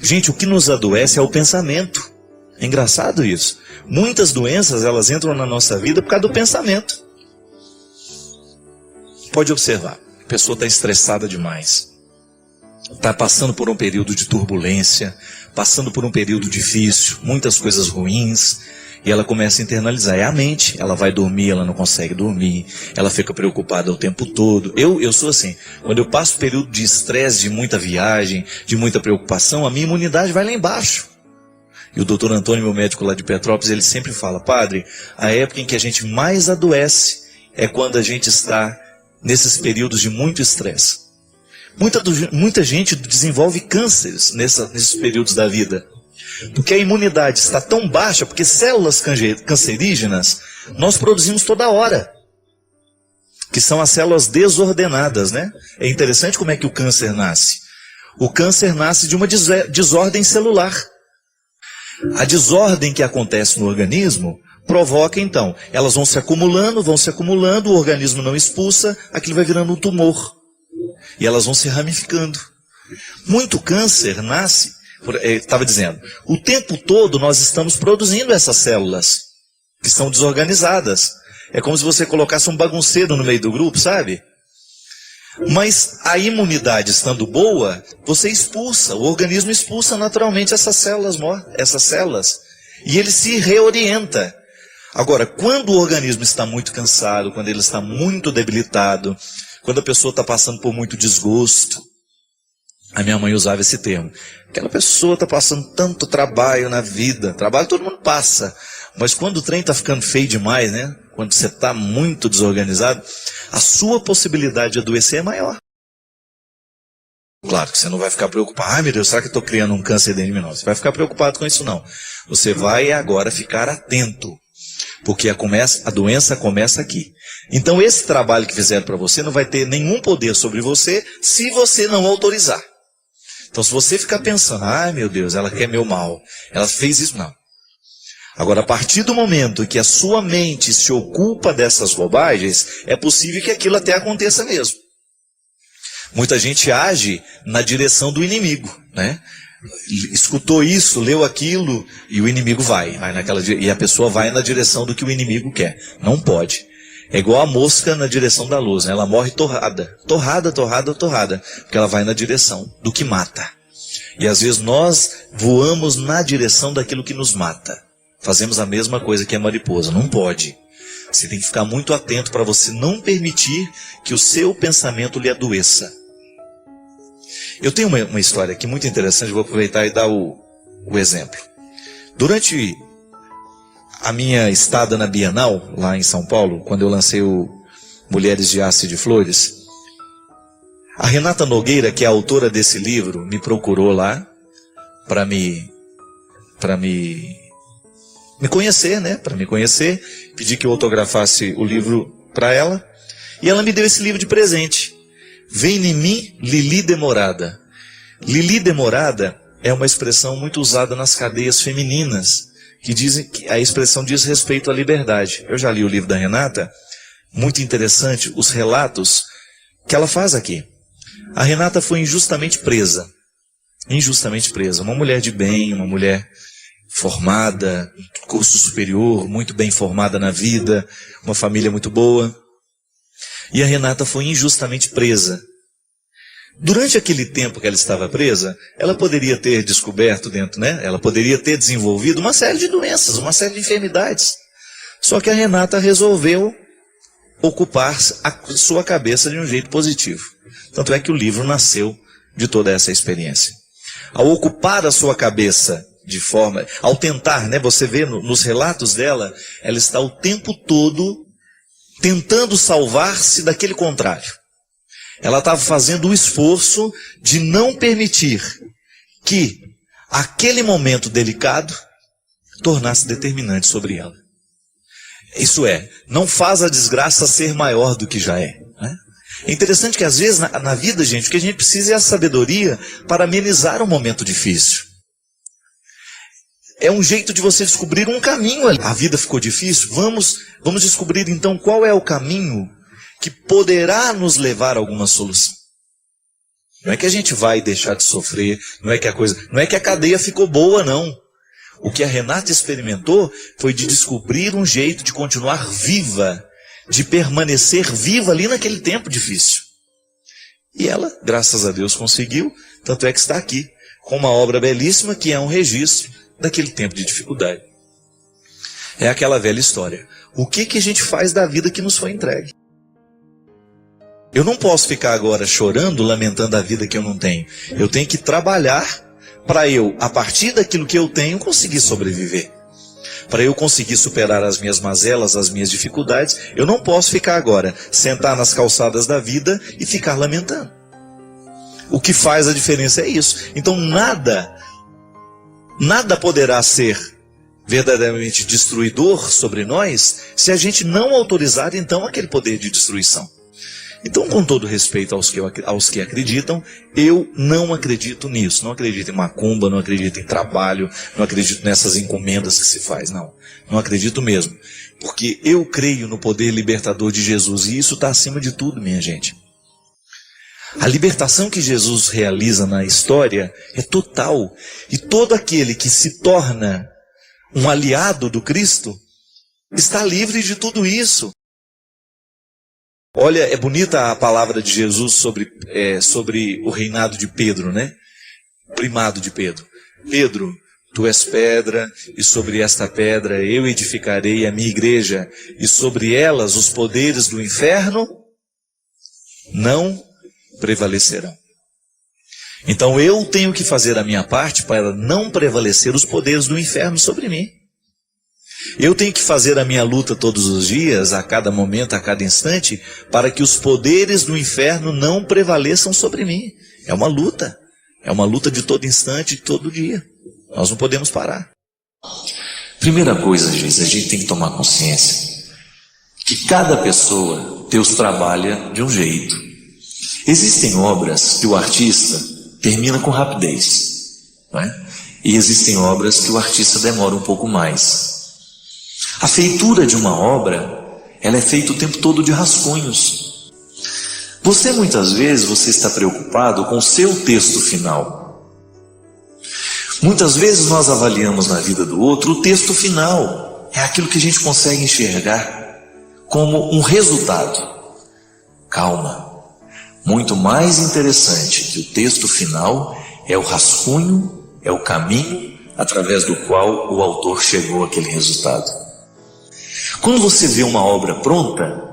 Gente, o que nos adoece é o pensamento. É engraçado isso. Muitas doenças, elas entram na nossa vida por causa do pensamento. Pode observar, a pessoa está estressada demais. Está passando por um período de turbulência, passando por um período difícil, muitas coisas ruins, e ela começa a internalizar. É a mente, ela vai dormir, ela não consegue dormir, ela fica preocupada o tempo todo. Eu sou assim, quando eu passo período de estresse, de muita viagem, de muita preocupação, a minha imunidade vai lá embaixo. E o doutor Antônio, meu médico lá de Petrópolis, ele sempre fala: padre, a época em que a gente mais adoece é quando a gente está nesses períodos de muito estresse. Muita gente desenvolve cânceres nesses períodos da vida. Porque a imunidade está tão baixa, porque células cancerígenas nós produzimos toda hora. Que são as células desordenadas, né? É interessante como é que o câncer nasce. O câncer nasce de uma desordem celular. A desordem que acontece no organismo provoca, então, elas vão se acumulando, o organismo não expulsa, aquilo vai virando um tumor. E elas vão se ramificando. Muito câncer nasce, estava dizendo, o tempo todo nós estamos produzindo essas células, que estão desorganizadas. É como se você colocasse um bagunceiro no meio do grupo, sabe? Mas a imunidade estando boa, você expulsa, o organismo expulsa naturalmente essas células, e ele se reorienta. Agora, quando o organismo está muito cansado, quando ele está muito debilitado, quando a pessoa está passando por muito desgosto, a minha mãe usava esse termo, aquela pessoa está passando tanto trabalho na vida, trabalho todo mundo passa, mas quando o trem está ficando feio demais, né? Quando você está muito desorganizado, a sua possibilidade de adoecer é maior. Claro que você não vai ficar preocupado, ai meu Deus, será que eu estou criando um câncer dentro de mim? Não, você vai ficar preocupado com isso não. Você vai agora ficar atento, porque a doença começa aqui. Então esse trabalho que fizeram para você não vai ter nenhum poder sobre você se você não autorizar. Então se você ficar pensando, ai meu Deus, ela quer meu mal, ela fez isso, não. Agora, a partir do momento que a sua mente se ocupa dessas bobagens, é possível que aquilo até aconteça mesmo. Muita gente age na direção do inimigo, né? Escutou isso, leu aquilo, e o inimigo vai e a pessoa vai na direção do que o inimigo quer. Não pode. É igual a mosca na direção da luz, né? Ela morre torrada, porque ela vai na direção do que mata. E às vezes nós voamos na direção daquilo que nos mata. Fazemos a mesma coisa que a mariposa. Não pode. Você tem que ficar muito atento para você não permitir que o seu pensamento lhe adoeça. Eu tenho uma história aqui muito interessante, vou aproveitar e dar o exemplo. Durante a minha estada na Bienal, lá em São Paulo, quando eu lancei o Mulheres de Haste de Flores, a Renata Nogueira, que é a autora desse livro, me procurou lá para me conhecer, né? Para me conhecer, pedi que eu autografasse o livro para ela, e ela me deu esse livro de presente. Vem em mim, Lili Demorada. Lili Demorada é uma expressão muito usada nas cadeias femininas, que dizem que a expressão diz respeito à liberdade. Eu já li o livro da Renata, muito interessante os relatos que ela faz aqui. A Renata foi injustamente presa, uma mulher de bem, uma mulher formada, curso superior, muito bem formada na vida, uma família muito boa. E a Renata foi injustamente presa. Durante aquele tempo que ela estava presa, ela poderia ter descoberto dentro, né? Ela poderia ter desenvolvido uma série de doenças, uma série de enfermidades. Só que a Renata resolveu ocupar a sua cabeça de um jeito positivo. Tanto é que o livro nasceu de toda essa experiência. Ao ocupar a sua cabeça ao tentar, né, você vê nos relatos dela, ela está o tempo todo tentando salvar-se daquele contrário. Ela estava fazendo o esforço de não permitir que aquele momento delicado tornasse determinante sobre ela. Isso é, não faz a desgraça ser maior do que já é, né? É interessante que às vezes na vida, gente, o que a gente precisa é a sabedoria para amenizar um momento difícil. É um jeito de você descobrir um caminho. A vida ficou difícil, vamos descobrir então qual é o caminho que poderá nos levar a alguma solução. Não é que a gente vai deixar de sofrer, não é que a cadeia ficou boa, não. O que a Renata experimentou foi de descobrir um jeito de continuar viva, de permanecer viva ali naquele tempo difícil. E ela, graças a Deus, conseguiu, tanto é que está aqui, com uma obra belíssima que é um registro daquele tempo de dificuldade. É aquela velha história. O que a gente faz da vida que nos foi entregue? Eu não posso ficar agora chorando, lamentando a vida que eu não tenho. Eu tenho que trabalhar para eu, a partir daquilo que eu tenho, conseguir sobreviver. Para eu conseguir superar as minhas mazelas, as minhas dificuldades, eu não posso ficar agora, sentar nas calçadas da vida e ficar lamentando. O que faz a diferença é isso. Então nada poderá ser verdadeiramente destruidor sobre nós, se a gente não autorizar então aquele poder de destruição. Então, com todo respeito aos que acreditam, eu não acredito nisso. Não acredito em macumba, não acredito em trabalho, não acredito nessas encomendas que se faz, não. Não acredito mesmo. Porque eu creio no poder libertador de Jesus, e isso está acima de tudo, minha gente. A libertação que Jesus realiza na história é total. E todo aquele que se torna um aliado do Cristo está livre de tudo isso. Olha, é bonita a palavra de Jesus sobre o reinado de Pedro, né? O primado de Pedro. Pedro, tu és pedra, e sobre esta pedra eu edificarei a minha igreja, e sobre elas os poderes do inferno não prevalecerão. Então eu tenho que fazer a minha parte para não prevalecer os poderes do inferno sobre mim. Eu tenho que fazer a minha luta todos os dias, a cada momento, a cada instante, para que os poderes do inferno não prevaleçam sobre mim. É uma luta de todo instante, de todo dia. Nós não podemos parar. Primeira coisa, gente, a gente tem que tomar consciência que cada pessoa, Deus trabalha de um jeito. Existem obras que o artista termina com rapidez, não é? E existem obras que o artista demora um pouco mais. A feitura de uma obra, ela é feita o tempo todo de rascunhos. Muitas vezes, você está preocupado com o seu texto final. Muitas vezes nós avaliamos na vida do outro o texto final. É aquilo que a gente consegue enxergar como um resultado. Calma. Muito mais interessante que o texto final é o rascunho, é o caminho através do qual o autor chegou àquele resultado. Quando você vê uma obra pronta,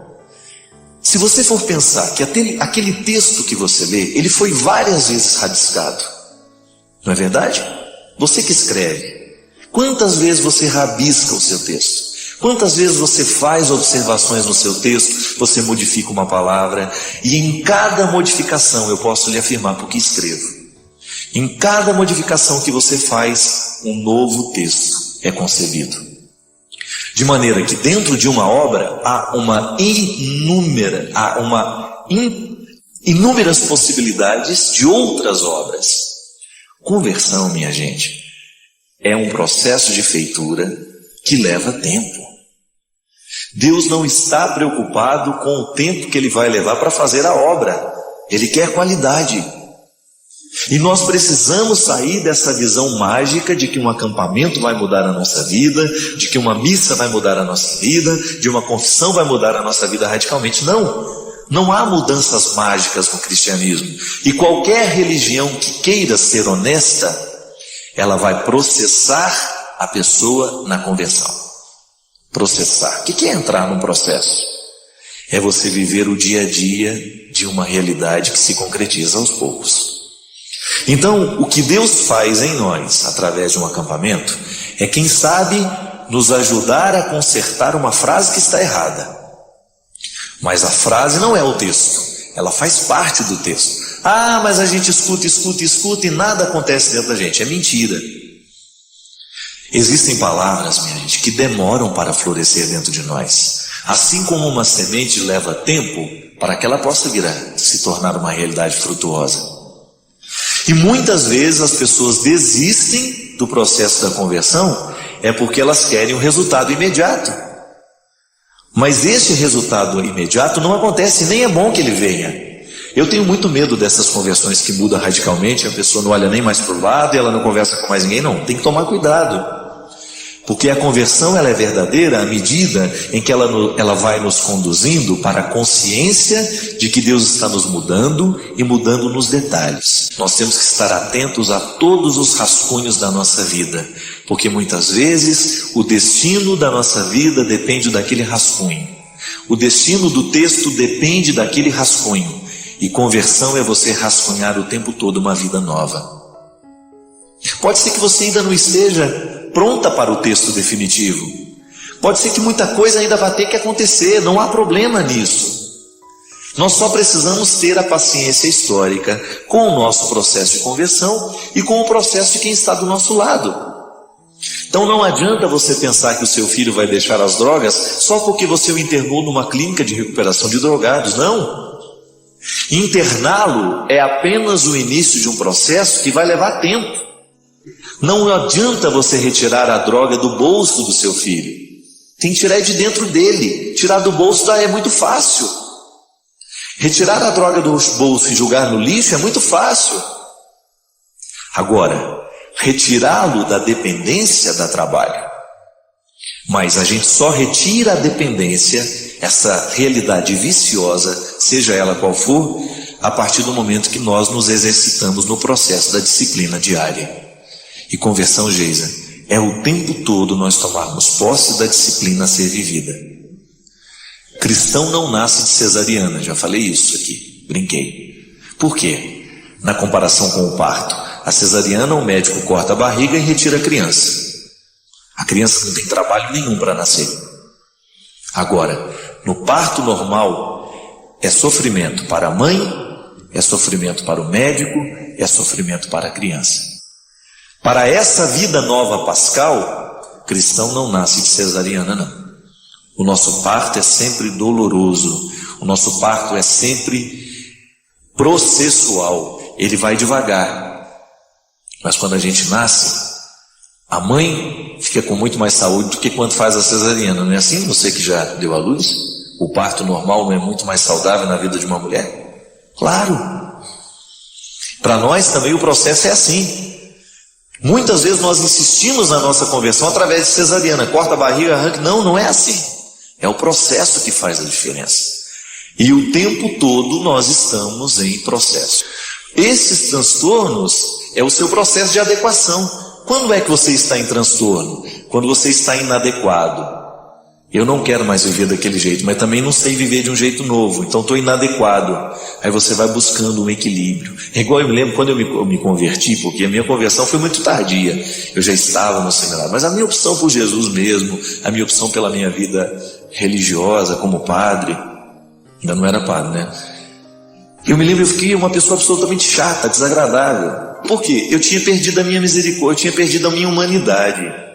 se você for pensar que aquele texto que você lê, ele foi várias vezes rabiscado, não é verdade? Você que escreve, quantas vezes você rabisca o seu texto? Quantas vezes você faz observações no seu texto, você modifica uma palavra, e em cada modificação, eu posso lhe afirmar porque escrevo, em cada modificação que você faz, um novo texto é concebido. De maneira que dentro de uma obra há inúmeras possibilidades de outras obras. Conversão, minha gente, é um processo de feitura que leva tempo. Deus não está preocupado com o tempo que Ele vai levar para fazer a obra. Ele quer qualidade. E nós precisamos sair dessa visão mágica de que um acampamento vai mudar a nossa vida, de que uma missa vai mudar a nossa vida, de uma confissão vai mudar a nossa vida radicalmente. Não há mudanças mágicas no cristianismo. E qualquer religião que queira ser honesta, ela vai processar a pessoa na conversão. Processar. O que é entrar num processo? É você viver o dia a dia de uma realidade que se concretiza aos poucos. Então, o que Deus faz em nós, através de um acampamento, é, quem sabe, nos ajudar a consertar uma frase que está errada. Mas a frase não é o texto, ela faz parte do texto. Ah, mas a gente escuta e nada acontece dentro da gente. É mentira. Existem palavras, minha gente, que demoram para florescer dentro de nós. Assim como uma semente leva tempo para que ela possa vir a se tornar uma realidade frutuosa. E muitas vezes as pessoas desistem do processo da conversão porque elas querem um resultado imediato. Mas esse resultado imediato não acontece, nem é bom que ele venha. Eu tenho muito medo dessas conversões que mudam radicalmente, a pessoa não olha nem mais para o lado e ela não conversa com mais ninguém. Não, tem que tomar cuidado. Porque a conversão ela é verdadeira à medida em que ela vai nos conduzindo para a consciência de que Deus está nos mudando e mudando nos detalhes. Nós temos que estar atentos a todos os rascunhos da nossa vida, porque muitas vezes o destino da nossa vida depende daquele rascunho. O destino do texto depende daquele rascunho. E conversão é você rascunhar o tempo todo uma vida nova. Pode ser que você ainda não esteja pronta para o texto definitivo. Pode ser que muita coisa ainda vai ter que acontecer, não há problema nisso. Nós só precisamos ter a paciência histórica com o nosso processo de conversão e com o processo de quem está do nosso lado. Então não adianta você pensar que o seu filho vai deixar as drogas só porque você o internou numa clínica de recuperação de drogados, não. Interná-lo é apenas o início de um processo que vai levar tempo. Não adianta você retirar a droga do bolso do seu filho. Tem que tirar de dentro dele. Tirar do bolso é muito fácil. Retirar a droga do bolso e jogar no lixo é muito fácil. Agora, retirá-lo da dependência dá trabalho. Mas a gente só retira a dependência, essa realidade viciosa, seja ela qual for, a partir do momento que nós nos exercitamos no processo da disciplina diária. E conversão, Geisa, é o tempo todo nós tomarmos posse da disciplina a ser vivida. Cristão não nasce de cesariana, já falei isso aqui, brinquei. Por quê? Na comparação com o parto, a cesariana o médico corta a barriga e retira a criança. A criança não tem trabalho nenhum para nascer. Agora, no parto normal, é sofrimento para a mãe, é sofrimento para o médico, é sofrimento para a criança. Para essa vida nova pascal, cristão não nasce de cesariana, não. O nosso parto é sempre doloroso, o nosso parto é sempre processual, ele vai devagar. Mas quando a gente nasce, a mãe fica com muito mais saúde do que quando faz a cesariana, não é assim? Você que já deu à luz, o parto normal não é muito mais saudável na vida de uma mulher? Claro! Para nós também o processo é assim. Muitas vezes nós insistimos na nossa conversão através de cesariana, corta a barriga, arranca. Não, não é assim. É o processo que faz a diferença. E o tempo todo nós estamos em processo. Esses transtornos é o seu processo de adequação. Quando é que você está em transtorno? Quando você está inadequado. Eu não quero mais viver daquele jeito, mas também não sei viver de um jeito novo, então estou inadequado. Aí você vai buscando um equilíbrio. É igual eu me lembro quando eu me converti, porque a minha conversão foi muito tardia. Eu já estava no seminário, mas a minha opção por Jesus mesmo, a minha opção pela minha vida religiosa como padre, ainda não era padre, né? Eu me lembro, eu fiquei uma pessoa absolutamente chata, desagradável. Por quê? Eu tinha perdido a minha misericórdia, eu tinha perdido a minha humanidade.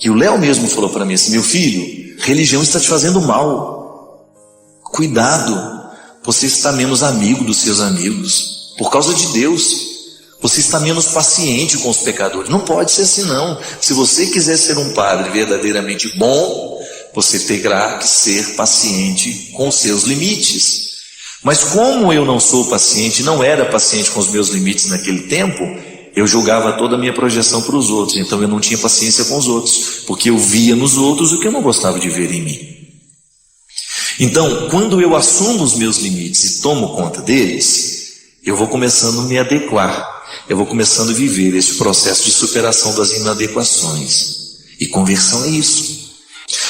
E o Léo mesmo falou para mim assim: meu filho, religião está te fazendo mal. Cuidado, você está menos amigo dos seus amigos, por causa de Deus. Você está menos paciente com os pecadores. Não pode ser assim não. Se você quiser ser um padre verdadeiramente bom, você terá que ser paciente com os seus limites. Mas como eu não sou paciente, não era paciente com os meus limites naquele tempo, eu julgava toda a minha projeção para os outros, então eu não tinha paciência com os outros, porque eu via nos outros o que eu não gostava de ver em mim. Então, quando eu assumo os meus limites e tomo conta deles, eu vou começando a me adequar, eu vou começando a viver esse processo de superação das inadequações. E conversão é isso.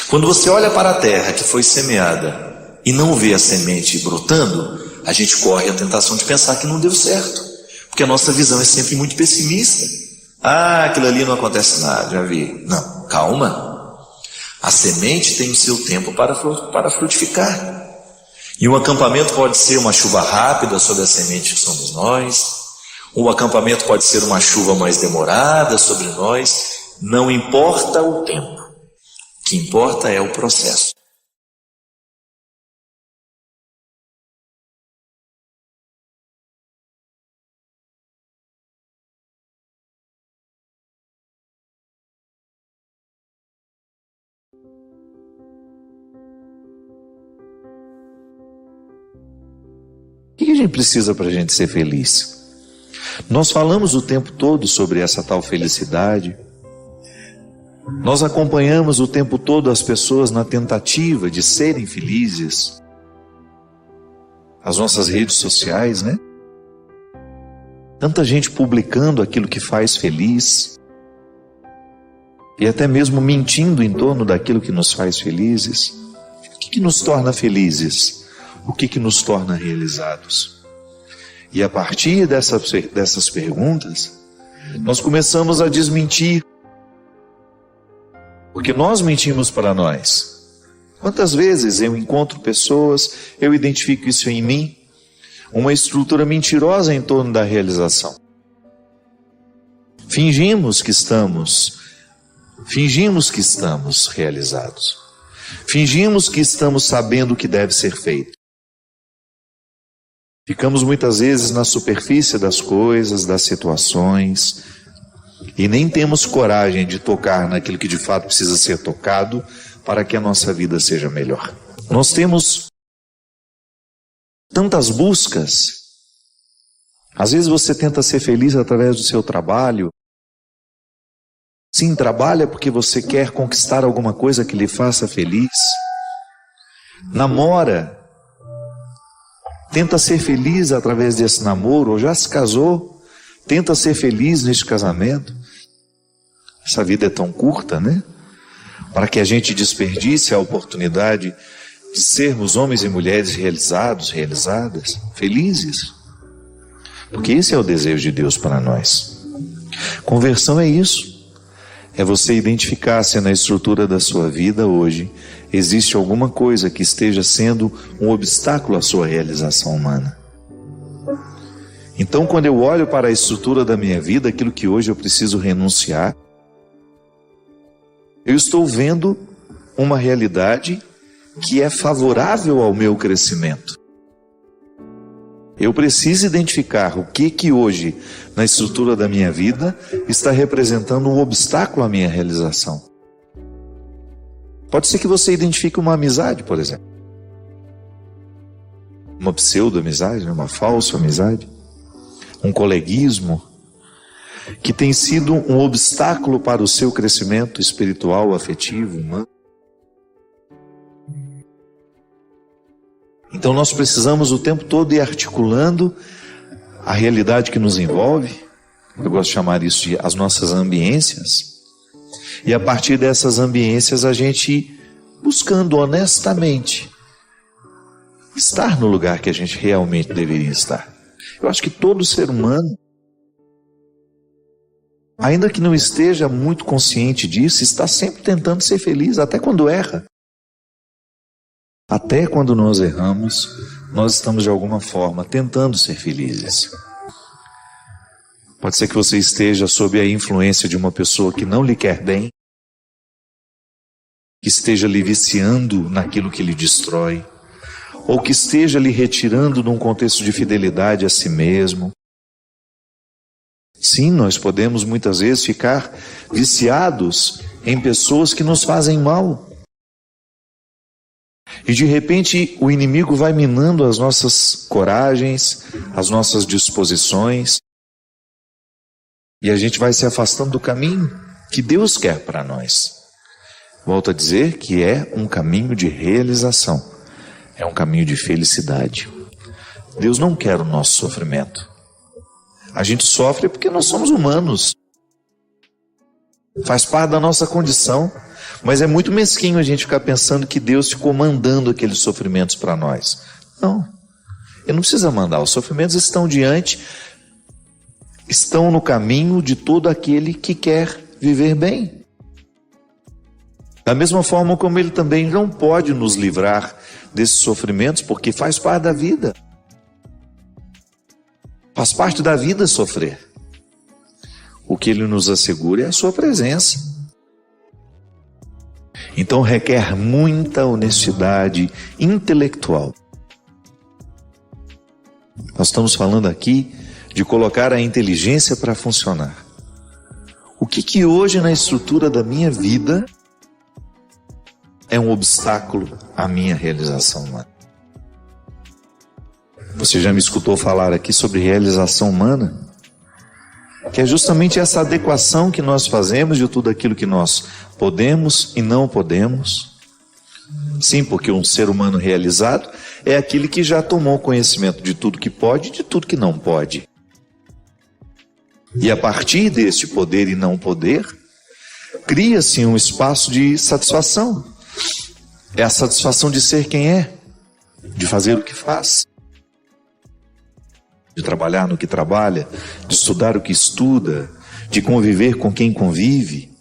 Quando você olha para a terra que foi semeada e não vê a semente brotando, a gente corre a tentação de pensar que não deu certo. Porque a nossa visão é sempre muito pessimista. Ah, aquilo ali não acontece nada, já vi. Não, calma. A semente tem o seu tempo para frutificar. E um acampamento pode ser uma chuva rápida sobre a semente que somos nós. Um acampamento pode ser uma chuva mais demorada sobre nós. Não importa o tempo. O que importa é o processo. O que que a gente precisa para a gente ser feliz? Nós falamos o tempo todo sobre essa tal felicidade. Nós acompanhamos o tempo todo as pessoas na tentativa de serem felizes. As nossas redes sociais, né? Tanta gente publicando aquilo que faz feliz. E até mesmo mentindo em torno daquilo que nos faz felizes. O que nos torna felizes? O que nos torna realizados? E a partir dessas perguntas, nós começamos a desmentir. Porque nós mentimos para nós. Quantas vezes eu encontro pessoas, eu identifico isso em mim, uma estrutura mentirosa em torno da realização. Fingimos que estamos realizados. Fingimos que estamos sabendo o que deve ser feito. Ficamos muitas vezes na superfície das coisas, das situações, e nem temos coragem de tocar naquilo que de fato precisa ser tocado para que a nossa vida seja melhor. Nós temos tantas buscas. Às vezes você tenta ser feliz através do seu trabalho. Sim, trabalha porque você quer conquistar alguma coisa que lhe faça feliz. Namora. Tenta ser feliz através desse namoro, ou já se casou. Tenta ser feliz neste casamento. Essa vida é tão curta, né? Para que a gente desperdice a oportunidade de sermos homens e mulheres realizados, realizadas, felizes. Porque esse é o desejo de Deus para nós. Conversão é isso. É você identificar se na estrutura da sua vida hoje existe alguma coisa que esteja sendo um obstáculo à sua realização humana. Então, quando eu olho para a estrutura da minha vida, aquilo que hoje eu preciso renunciar, eu estou vendo uma realidade que é favorável ao meu crescimento. Eu preciso identificar o que hoje, na estrutura da minha vida, está representando um obstáculo à minha realização. Pode ser que você identifique uma amizade, por exemplo. Uma pseudo-amizade, uma falsa amizade. Um coleguismo que tem sido um obstáculo para o seu crescimento espiritual, afetivo, humano. Então nós precisamos o tempo todo ir articulando a realidade que nos envolve. Eu gosto de chamar isso de as nossas ambiências. E a partir dessas ambiências a gente ir buscando honestamente estar no lugar que a gente realmente deveria estar. Eu acho que todo ser humano, ainda que não esteja muito consciente disso, está sempre tentando ser feliz, até quando erra. Até quando nós erramos, nós estamos de alguma forma tentando ser felizes. Pode ser que você esteja sob a influência de uma pessoa que não lhe quer bem, que esteja lhe viciando naquilo que lhe destrói, ou que esteja lhe retirando de um contexto de fidelidade a si mesmo. Sim, nós podemos muitas vezes ficar viciados em pessoas que nos fazem mal. E de repente o inimigo vai minando as nossas coragens, as nossas disposições, e a gente vai se afastando do caminho que Deus quer para nós. Volto a dizer que é um caminho de realização, é um caminho de felicidade. Deus não quer o nosso sofrimento. A gente sofre porque nós somos humanos. Faz parte da nossa condição. Mas é muito mesquinho a gente ficar pensando que Deus ficou mandando aqueles sofrimentos para nós. Não. Ele não precisa mandar. Os sofrimentos estão no caminho de todo aquele que quer viver bem. Da mesma forma como Ele também não pode nos livrar desses sofrimentos, porque faz parte da vida. Faz parte da vida sofrer. O que Ele nos assegura é a sua presença. Então requer muita honestidade intelectual. Nós estamos falando aqui de colocar a inteligência para funcionar. O que hoje na estrutura da minha vida é um obstáculo à minha realização humana? Você já me escutou falar aqui sobre realização humana? Que é justamente essa adequação que nós fazemos de tudo aquilo que nós podemos e não podemos. Sim, porque um ser humano realizado é aquele que já tomou conhecimento de tudo que pode e de tudo que não pode. E a partir deste poder e não poder, cria-se um espaço de satisfação. É a satisfação de ser quem é, de fazer o que faz, de trabalhar no que trabalha, de estudar o que estuda, de conviver com quem convive.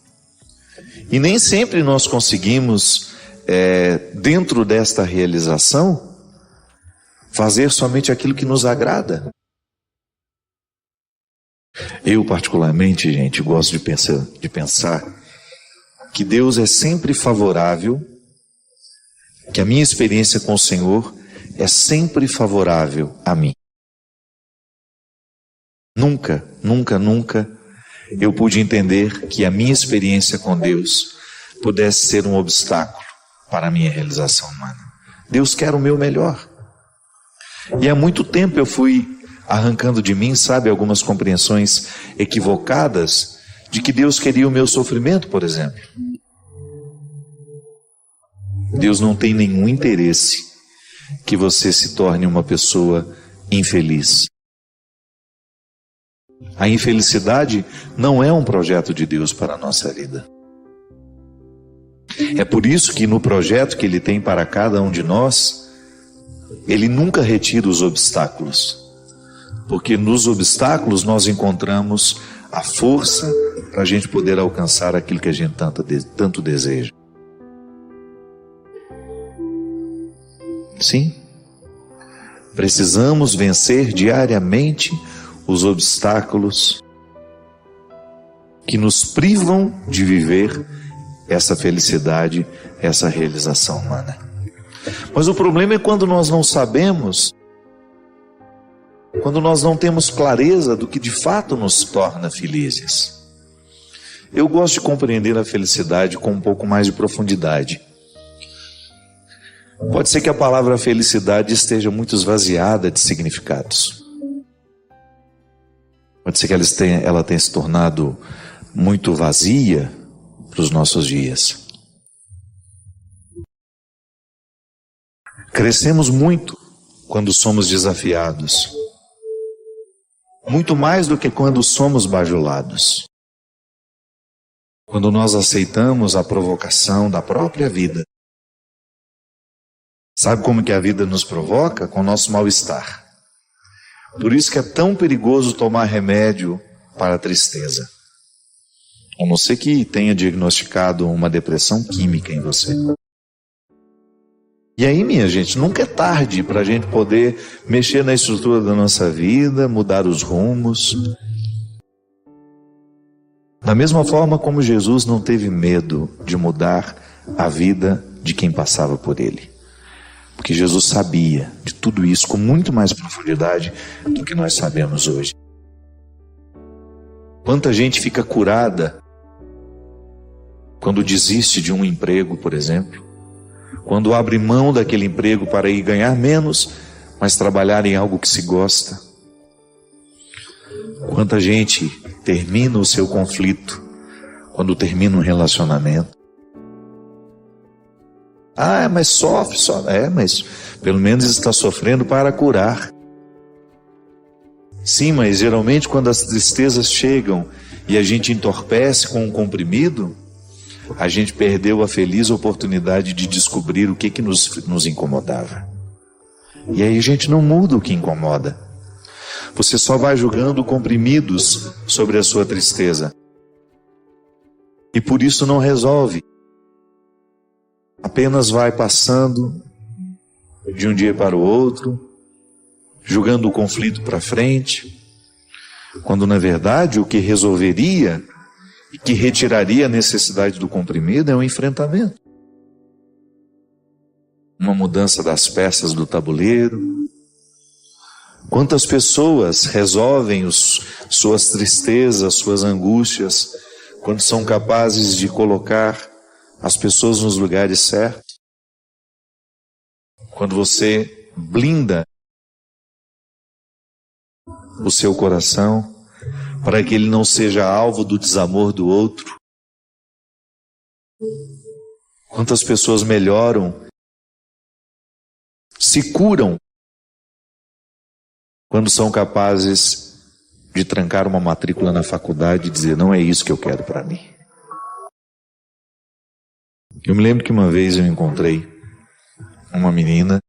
E nem sempre nós conseguimos, dentro desta realização, fazer somente aquilo que nos agrada. Eu, particularmente, gente, gosto de pensar que Deus é sempre favorável, que a minha experiência com o Senhor é sempre favorável a mim. Nunca, nunca, nunca eu pude entender que a minha experiência com Deus pudesse ser um obstáculo para a minha realização humana. Deus quer o meu melhor. E há muito tempo eu fui arrancando de mim, sabe, algumas compreensões equivocadas de que Deus queria o meu sofrimento, por exemplo. Deus não tem nenhum interesse que você se torne uma pessoa infeliz. A infelicidade não é um projeto de Deus para a nossa vida. É por isso que no projeto que Ele tem para cada um de nós, Ele nunca retira os obstáculos. Porque nos obstáculos nós encontramos a força para a gente poder alcançar aquilo que a gente tanto deseja. Sim, precisamos vencer diariamente os obstáculos que nos privam de viver essa felicidade, essa realização humana. Mas o problema é quando nós não sabemos, quando nós não temos clareza do que de fato nos torna felizes. Eu gosto de compreender a felicidade com um pouco mais de profundidade. Pode ser que a palavra felicidade esteja muito esvaziada de significados. Pode ser que ela tenha se tornado muito vazia para os nossos dias. Crescemos muito quando somos desafiados. Muito mais do que quando somos bajulados. Quando nós aceitamos a provocação da própria vida. Sabe como que a vida nos provoca? Com o nosso mal-estar. Por isso que é tão perigoso tomar remédio para a tristeza. A não ser que tenha diagnosticado uma depressão química em você. E aí, minha gente, nunca é tarde para a gente poder mexer na estrutura da nossa vida, mudar os rumos. Da mesma forma como Jesus não teve medo de mudar a vida de quem passava por ele. Porque Jesus sabia de tudo isso com muito mais profundidade do que nós sabemos hoje. Quanta gente fica curada quando desiste de um emprego, por exemplo. Quando abre mão daquele emprego para ir ganhar menos, mas trabalhar em algo que se gosta. Quanta gente termina o seu conflito quando termina um relacionamento. Ah, mas sofre, mas pelo menos está sofrendo para curar. Sim, mas geralmente quando as tristezas chegam e a gente entorpece com um comprimido, a gente perdeu a feliz oportunidade de descobrir o que nos incomodava. E aí a gente não muda o que incomoda. Você só vai jogando comprimidos sobre a sua tristeza. E por isso não resolve. Apenas vai passando de um dia para o outro, jogando o conflito para frente, quando na verdade o que resolveria e que retiraria a necessidade do comprimido é um enfrentamento. Uma mudança das peças do tabuleiro. Quantas pessoas resolvem suas tristezas, suas angústias, quando são capazes de colocar as pessoas nos lugares certos? Quando você blinda o seu coração, para que ele não seja alvo do desamor do outro. Quantas pessoas melhoram, se curam, quando são capazes de trancar uma matrícula na faculdade e dizer: não é isso que eu quero para mim. Eu me lembro que uma vez eu encontrei uma menina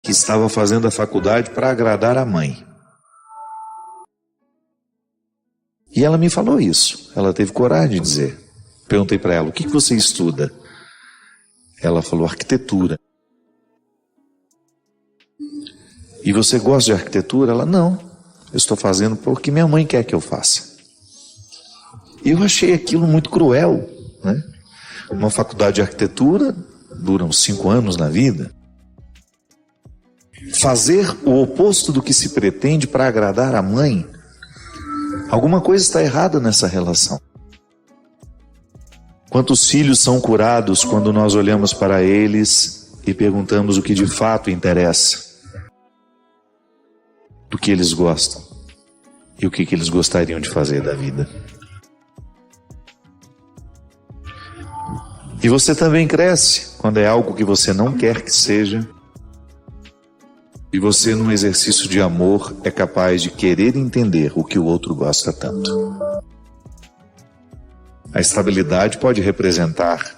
que estava fazendo a faculdade para agradar a mãe. E ela me falou isso. Ela teve coragem de dizer. Perguntei para ela: o que você estuda? Ela falou: arquitetura. E você gosta de arquitetura? Ela: não, eu estou fazendo porque minha mãe quer que eu faça. E eu achei aquilo muito cruel, né? Uma faculdade de arquitetura dura uns 5 anos na vida. Fazer o oposto do que se pretende para agradar a mãe, alguma coisa está errada nessa relação. Quantos filhos são curados quando nós olhamos para eles e perguntamos o que de fato interessa, do que eles gostam e o que eles gostariam de fazer da vida. E você também cresce quando é algo que você não quer que seja, e você, num exercício de amor, é capaz de querer entender o que o outro gosta tanto. A estabilidade pode representar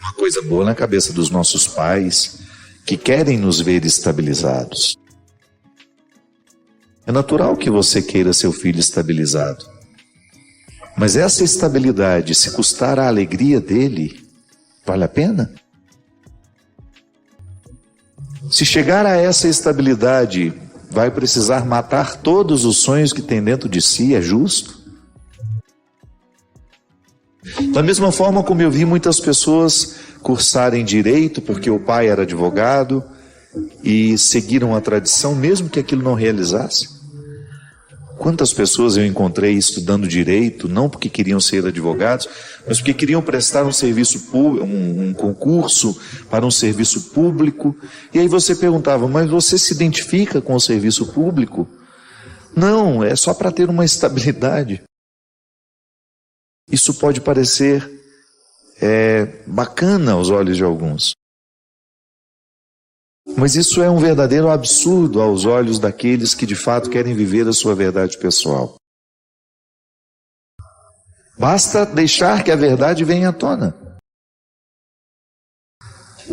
uma coisa boa na cabeça dos nossos pais, que querem nos ver estabilizados. É natural que você queira seu filho estabilizado. Mas essa estabilidade, se custar a alegria dele, vale a pena? Se chegar a essa estabilidade, vai precisar matar todos os sonhos que tem dentro de si, é justo? Da mesma forma como eu vi muitas pessoas cursarem direito porque o pai era advogado e seguiram a tradição mesmo que aquilo não realizasse. Quantas pessoas eu encontrei estudando direito, não porque queriam ser advogados, mas porque queriam prestar um serviço público, um concurso para um serviço público. E aí você perguntava: mas você se identifica com o serviço público? Não, é só para ter uma estabilidade. Isso pode parecer bacana aos olhos de alguns. Mas isso é um verdadeiro absurdo aos olhos daqueles que de fato querem viver a sua verdade pessoal. Basta deixar que a verdade venha à tona.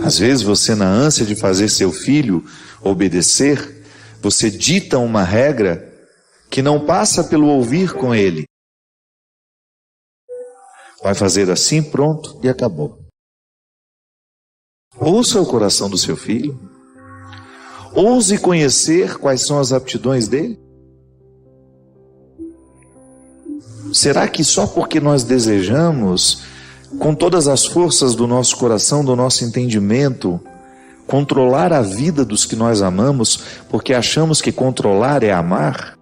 Às vezes você, na ânsia de fazer seu filho obedecer, você dita uma regra que não passa pelo ouvir com ele. Vai fazer assim, pronto, e acabou. Ouça o coração do seu filho. Ouse conhecer quais são as aptidões dele. Será que só porque nós desejamos, com todas as forças do nosso coração, do nosso entendimento, controlar a vida dos que nós amamos, porque achamos que controlar é amar?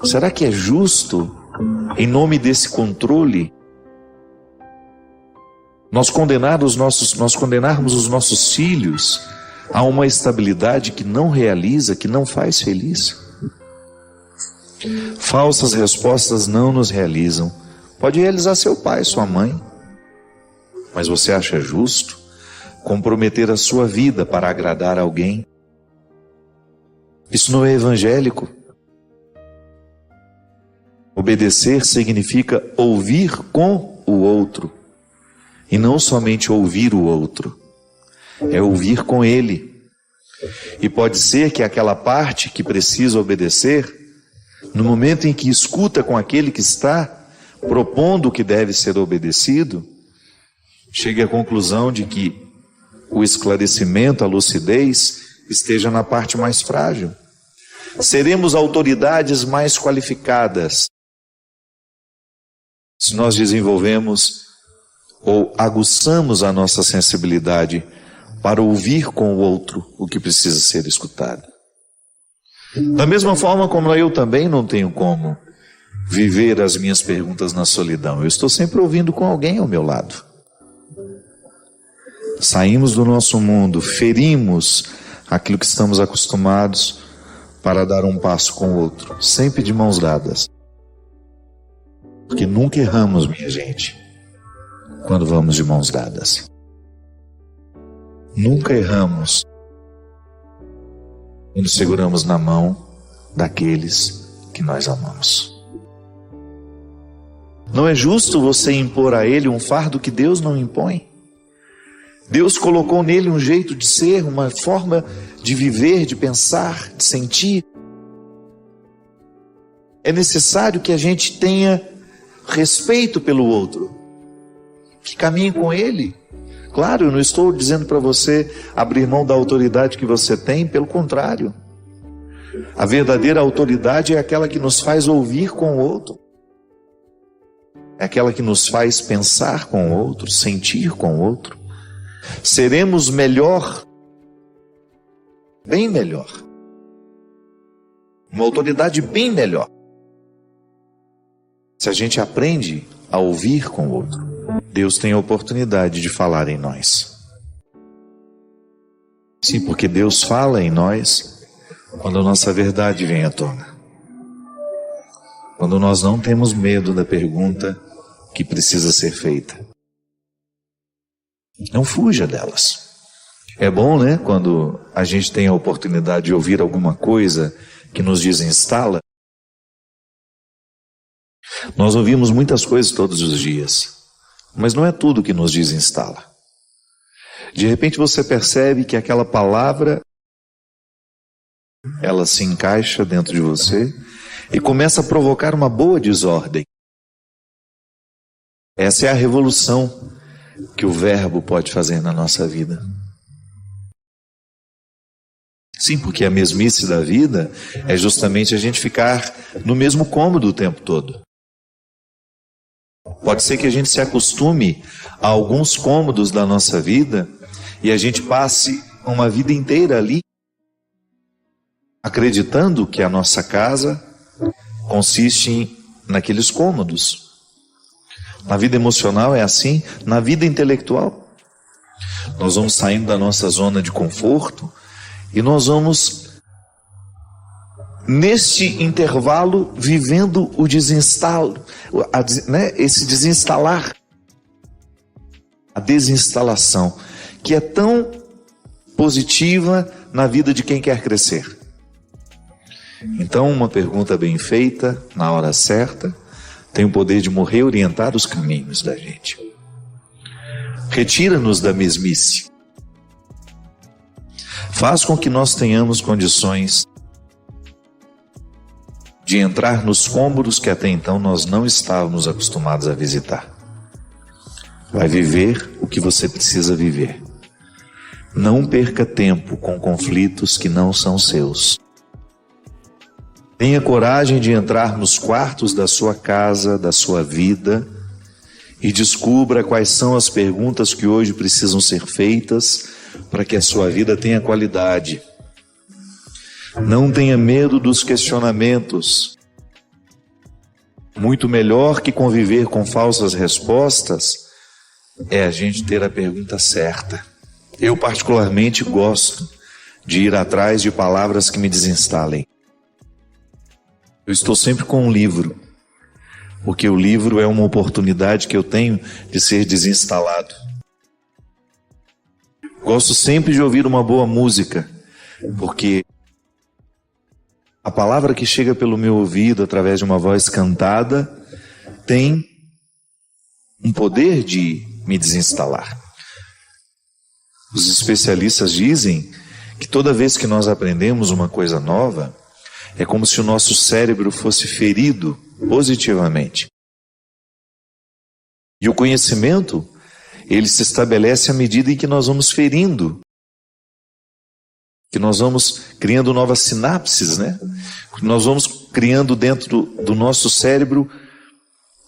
Será que é justo, em nome desse controle, nós condenarmos os nossos filhos a uma estabilidade que não realiza, que não faz feliz? Falsas respostas não nos realizam. Pode realizar seu pai, sua mãe, mas você acha justo comprometer a sua vida para agradar alguém? Isso não é evangélico. Obedecer significa ouvir com o outro, e não somente ouvir o outro. É ouvir com ele. E pode ser que aquela parte que precisa obedecer, no momento em que escuta com aquele que está propondo o que deve ser obedecido, chegue à conclusão de que o esclarecimento, a lucidez, esteja na parte mais frágil. Seremos autoridades mais qualificadas se nós desenvolvemos ou aguçamos a nossa sensibilidade para ouvir com o outro o que precisa ser escutado. Da mesma forma como eu também não tenho como viver as minhas perguntas na solidão. Eu estou sempre ouvindo com alguém ao meu lado. Saímos do nosso mundo, ferimos aquilo que estamos acostumados para dar um passo com o outro, sempre de mãos dadas. Porque nunca erramos, minha gente, quando vamos de mãos dadas. Nunca erramos quando seguramos na mão daqueles que nós amamos. Não é justo você impor a ele um fardo que Deus não impõe. Deus colocou nele um jeito de ser, uma forma de viver, de pensar, de sentir. É necessário que a gente tenha respeito pelo outro, que caminhe com ele. Claro, eu não estou dizendo para você abrir mão da autoridade que você tem, pelo contrário. A verdadeira autoridade é aquela que nos faz ouvir com o outro. É aquela que nos faz pensar com o outro, sentir com o outro. Seremos melhor, bem melhor. Uma autoridade bem melhor, se a gente aprende a ouvir com o outro. Deus tem a oportunidade de falar em nós. Sim, porque Deus fala em nós quando a nossa verdade vem à tona. Quando nós não temos medo da pergunta que precisa ser feita. Não fuja delas. É bom, né, quando a gente tem a oportunidade de ouvir alguma coisa que nos desinstala. Nós ouvimos muitas coisas todos os dias. Mas não é tudo que nos desinstala. De repente você percebe que aquela palavra, ela se encaixa dentro de você e começa a provocar uma boa desordem. Essa é a revolução que o verbo pode fazer na nossa vida. Sim, porque a mesmice da vida é justamente a gente ficar no mesmo cômodo o tempo todo. Pode ser que a gente se acostume a alguns cômodos da nossa vida e a gente passe uma vida inteira ali, acreditando que a nossa casa consiste naqueles cômodos. Na vida emocional é assim, na vida intelectual. Nós vamos saindo da nossa zona de conforto e nós vamos, neste intervalo, vivendo o desinstalo, esse desinstalar, a desinstalação, que é tão positiva na vida de quem quer crescer. Então, uma pergunta bem feita, na hora certa, tem o poder de morrer orientar os caminhos da gente. Retira-nos da mesmice. Faz com que nós tenhamos condições de entrar nos cômodos que até então nós não estávamos acostumados a visitar. Vai viver o que você precisa viver. Não perca tempo com conflitos que não são seus. Tenha coragem de entrar nos quartos da sua casa, da sua vida, e descubra quais são as perguntas que hoje precisam ser feitas para que a sua vida tenha qualidade. Não tenha medo dos questionamentos. Muito melhor que conviver com falsas respostas é a gente ter a pergunta certa. Eu particularmente gosto de ir atrás de palavras que me desinstalem. Eu estou sempre com um livro, porque o livro é uma oportunidade que eu tenho de ser desinstalado. Gosto sempre de ouvir uma boa música, porque a palavra que chega pelo meu ouvido através de uma voz cantada tem um poder de me desinstalar. Os especialistas dizem que toda vez que nós aprendemos uma coisa nova, é como se o nosso cérebro fosse ferido positivamente. E o conhecimento, ele se estabelece à medida em que nós vamos ferindo, que nós vamos criando novas sinapses, né? Nós vamos criando dentro do nosso cérebro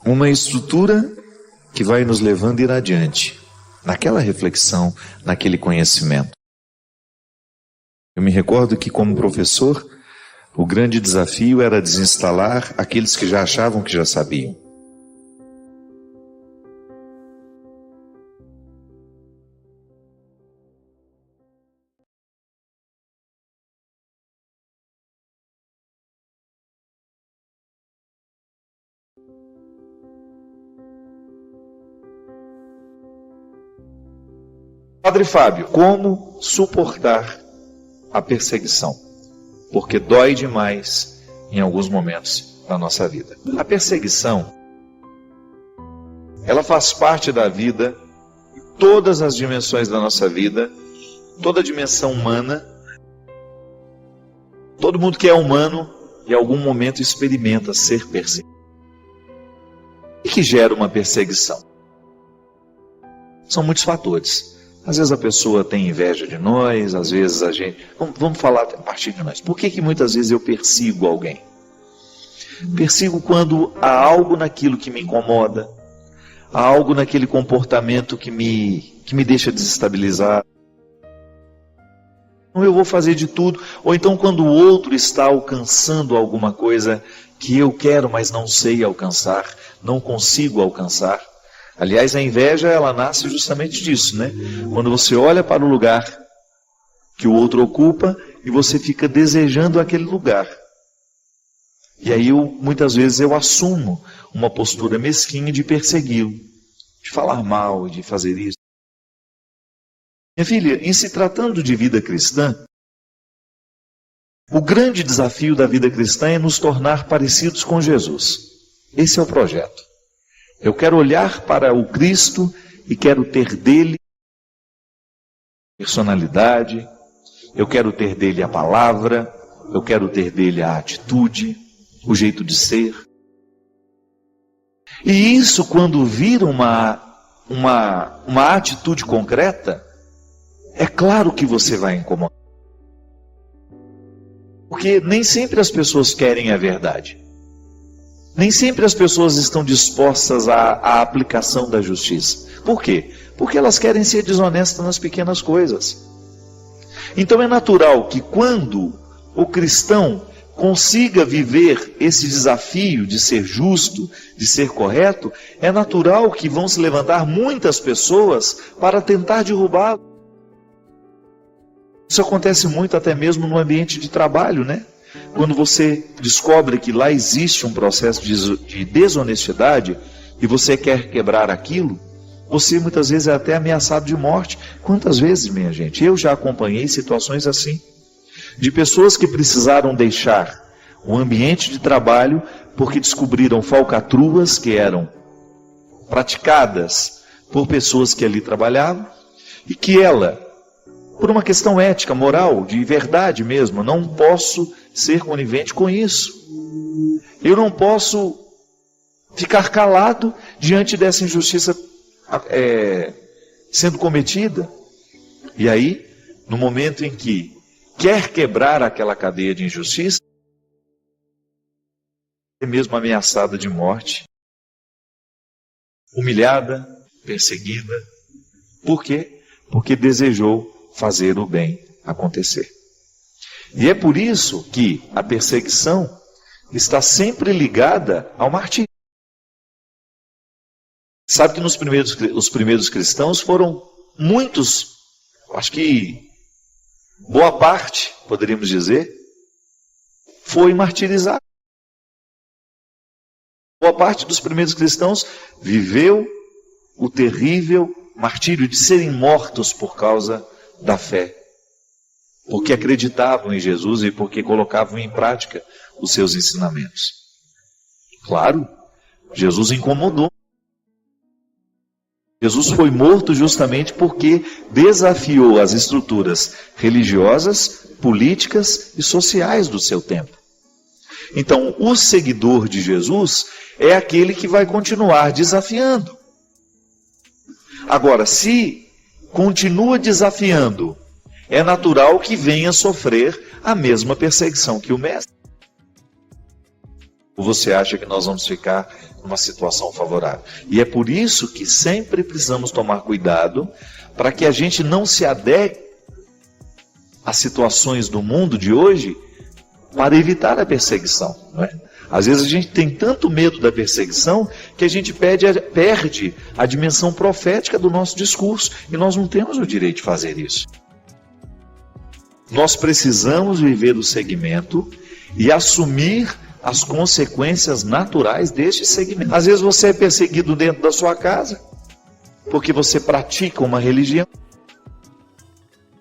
uma estrutura que vai nos levando a ir adiante, naquela reflexão, naquele conhecimento. Eu me recordo que, como professor, o grande desafio era desinstalar aqueles que já achavam que já sabiam. Padre Fábio, como suportar a perseguição? Porque dói demais em alguns momentos da nossa vida. A perseguição, ela faz parte da vida, todas as dimensões da nossa vida, toda a dimensão humana. Todo mundo que é humano, em algum momento experimenta ser perseguido. O que gera uma perseguição? São muitos fatores. Às vezes a pessoa tem inveja de nós, às vezes a gente... Vamos falar a partir de nós. Por que muitas vezes eu persigo alguém? Persigo quando há algo naquilo que me incomoda, há algo naquele comportamento que me deixa desestabilizado. Eu vou fazer de tudo. Ou então quando o outro está alcançando alguma coisa que eu quero, mas não sei alcançar, não consigo alcançar. Aliás, a inveja, ela nasce justamente disso, né? Quando você olha para o lugar que o outro ocupa e você fica desejando aquele lugar. E aí, muitas vezes, eu assumo uma postura mesquinha de persegui-lo, de falar mal, de fazer isso. Minha filha, em se tratando de vida cristã, o grande desafio da vida cristã é nos tornar parecidos com Jesus. Esse é o projeto. Eu quero olhar para o Cristo e quero ter dele personalidade, eu quero ter dele a palavra, eu quero ter dele a atitude, o jeito de ser. E isso, quando vira uma atitude concreta, é claro que você vai incomodar. Porque nem sempre as pessoas querem a verdade. Nem sempre as pessoas estão dispostas à aplicação da justiça. Por quê? Porque elas querem ser desonestas nas pequenas coisas. Então é natural que quando o cristão consiga viver esse desafio de ser justo, de ser correto, é natural que vão se levantar muitas pessoas para tentar derrubá-lo. Isso acontece muito até mesmo no ambiente de trabalho, né? Quando você descobre que lá existe um processo de desonestidade e você quer quebrar aquilo, você muitas vezes é até ameaçado de morte. Quantas vezes, minha gente? Eu já acompanhei situações assim, de pessoas que precisaram deixar o ambiente de trabalho porque descobriram falcatruas que eram praticadas por pessoas que ali trabalhavam e que ela, por uma questão ética, moral, de verdade mesmo, não posso ser conivente com isso. Eu não posso ficar calado diante dessa injustiça sendo cometida. E aí, no momento em que quer quebrar aquela cadeia de injustiça, é mesmo ameaçada de morte, humilhada, perseguida. Por quê? Porque desejou fazer o bem acontecer. E é por isso que a perseguição está sempre ligada ao martírio. Sabe que os primeiros cristãos foram muitos, acho que boa parte, poderíamos dizer, foi martirizada. Boa parte dos primeiros cristãos viveu o terrível martírio de serem mortos por causa da fé, porque acreditavam em Jesus e porque colocavam em prática os seus ensinamentos. Claro, Jesus incomodou. Jesus foi morto justamente porque desafiou as estruturas religiosas, políticas e sociais do seu tempo. Então, o seguidor de Jesus é aquele que vai continuar desafiando. Agora, se continua desafiando, é natural que venha sofrer a mesma perseguição que o mestre. Ou você acha que nós vamos ficar numa situação favorável? E é por isso que sempre precisamos tomar cuidado para que a gente não se adeque às situações do mundo de hoje para evitar a perseguição, não é? Às vezes a gente tem tanto medo da perseguição que a gente perde a dimensão profética do nosso discurso, e nós não temos o direito de fazer isso. Nós precisamos viver o segmento e assumir as consequências naturais deste segmento. Às vezes você é perseguido dentro da sua casa, porque você pratica uma religião.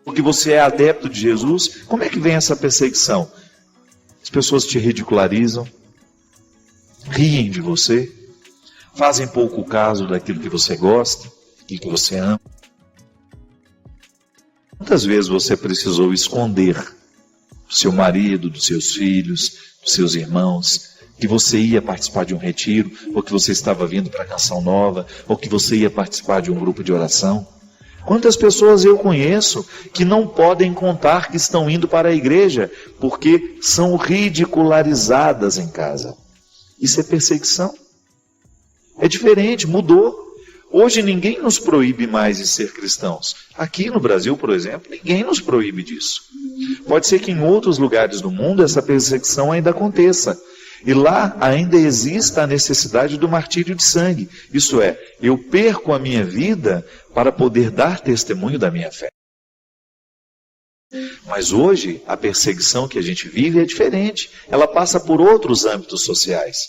porque você é adepto de Jesus, como é que vem essa perseguição? As pessoas te ridicularizam, riem de você, fazem pouco caso daquilo que você gosta, daquilo que você ama. Quantas vezes você precisou esconder do seu marido, dos seus filhos, dos seus irmãos, que você ia participar de um retiro, ou que você estava vindo para a Canção Nova, ou que você ia participar de um grupo de oração? Quantas pessoas eu conheço que não podem contar que estão indo para a igreja, porque são ridicularizadas em casa? Isso é perseguição. É diferente, mudou. Hoje ninguém nos proíbe mais de ser cristãos. Aqui no Brasil, por exemplo, ninguém nos proíbe disso. Pode ser que em outros lugares do mundo essa perseguição ainda aconteça. E lá ainda exista a necessidade do martírio de sangue. Isso é, eu perco a minha vida para poder dar testemunho da minha fé. Mas hoje a perseguição que a gente vive é diferente. Ela passa por outros âmbitos sociais.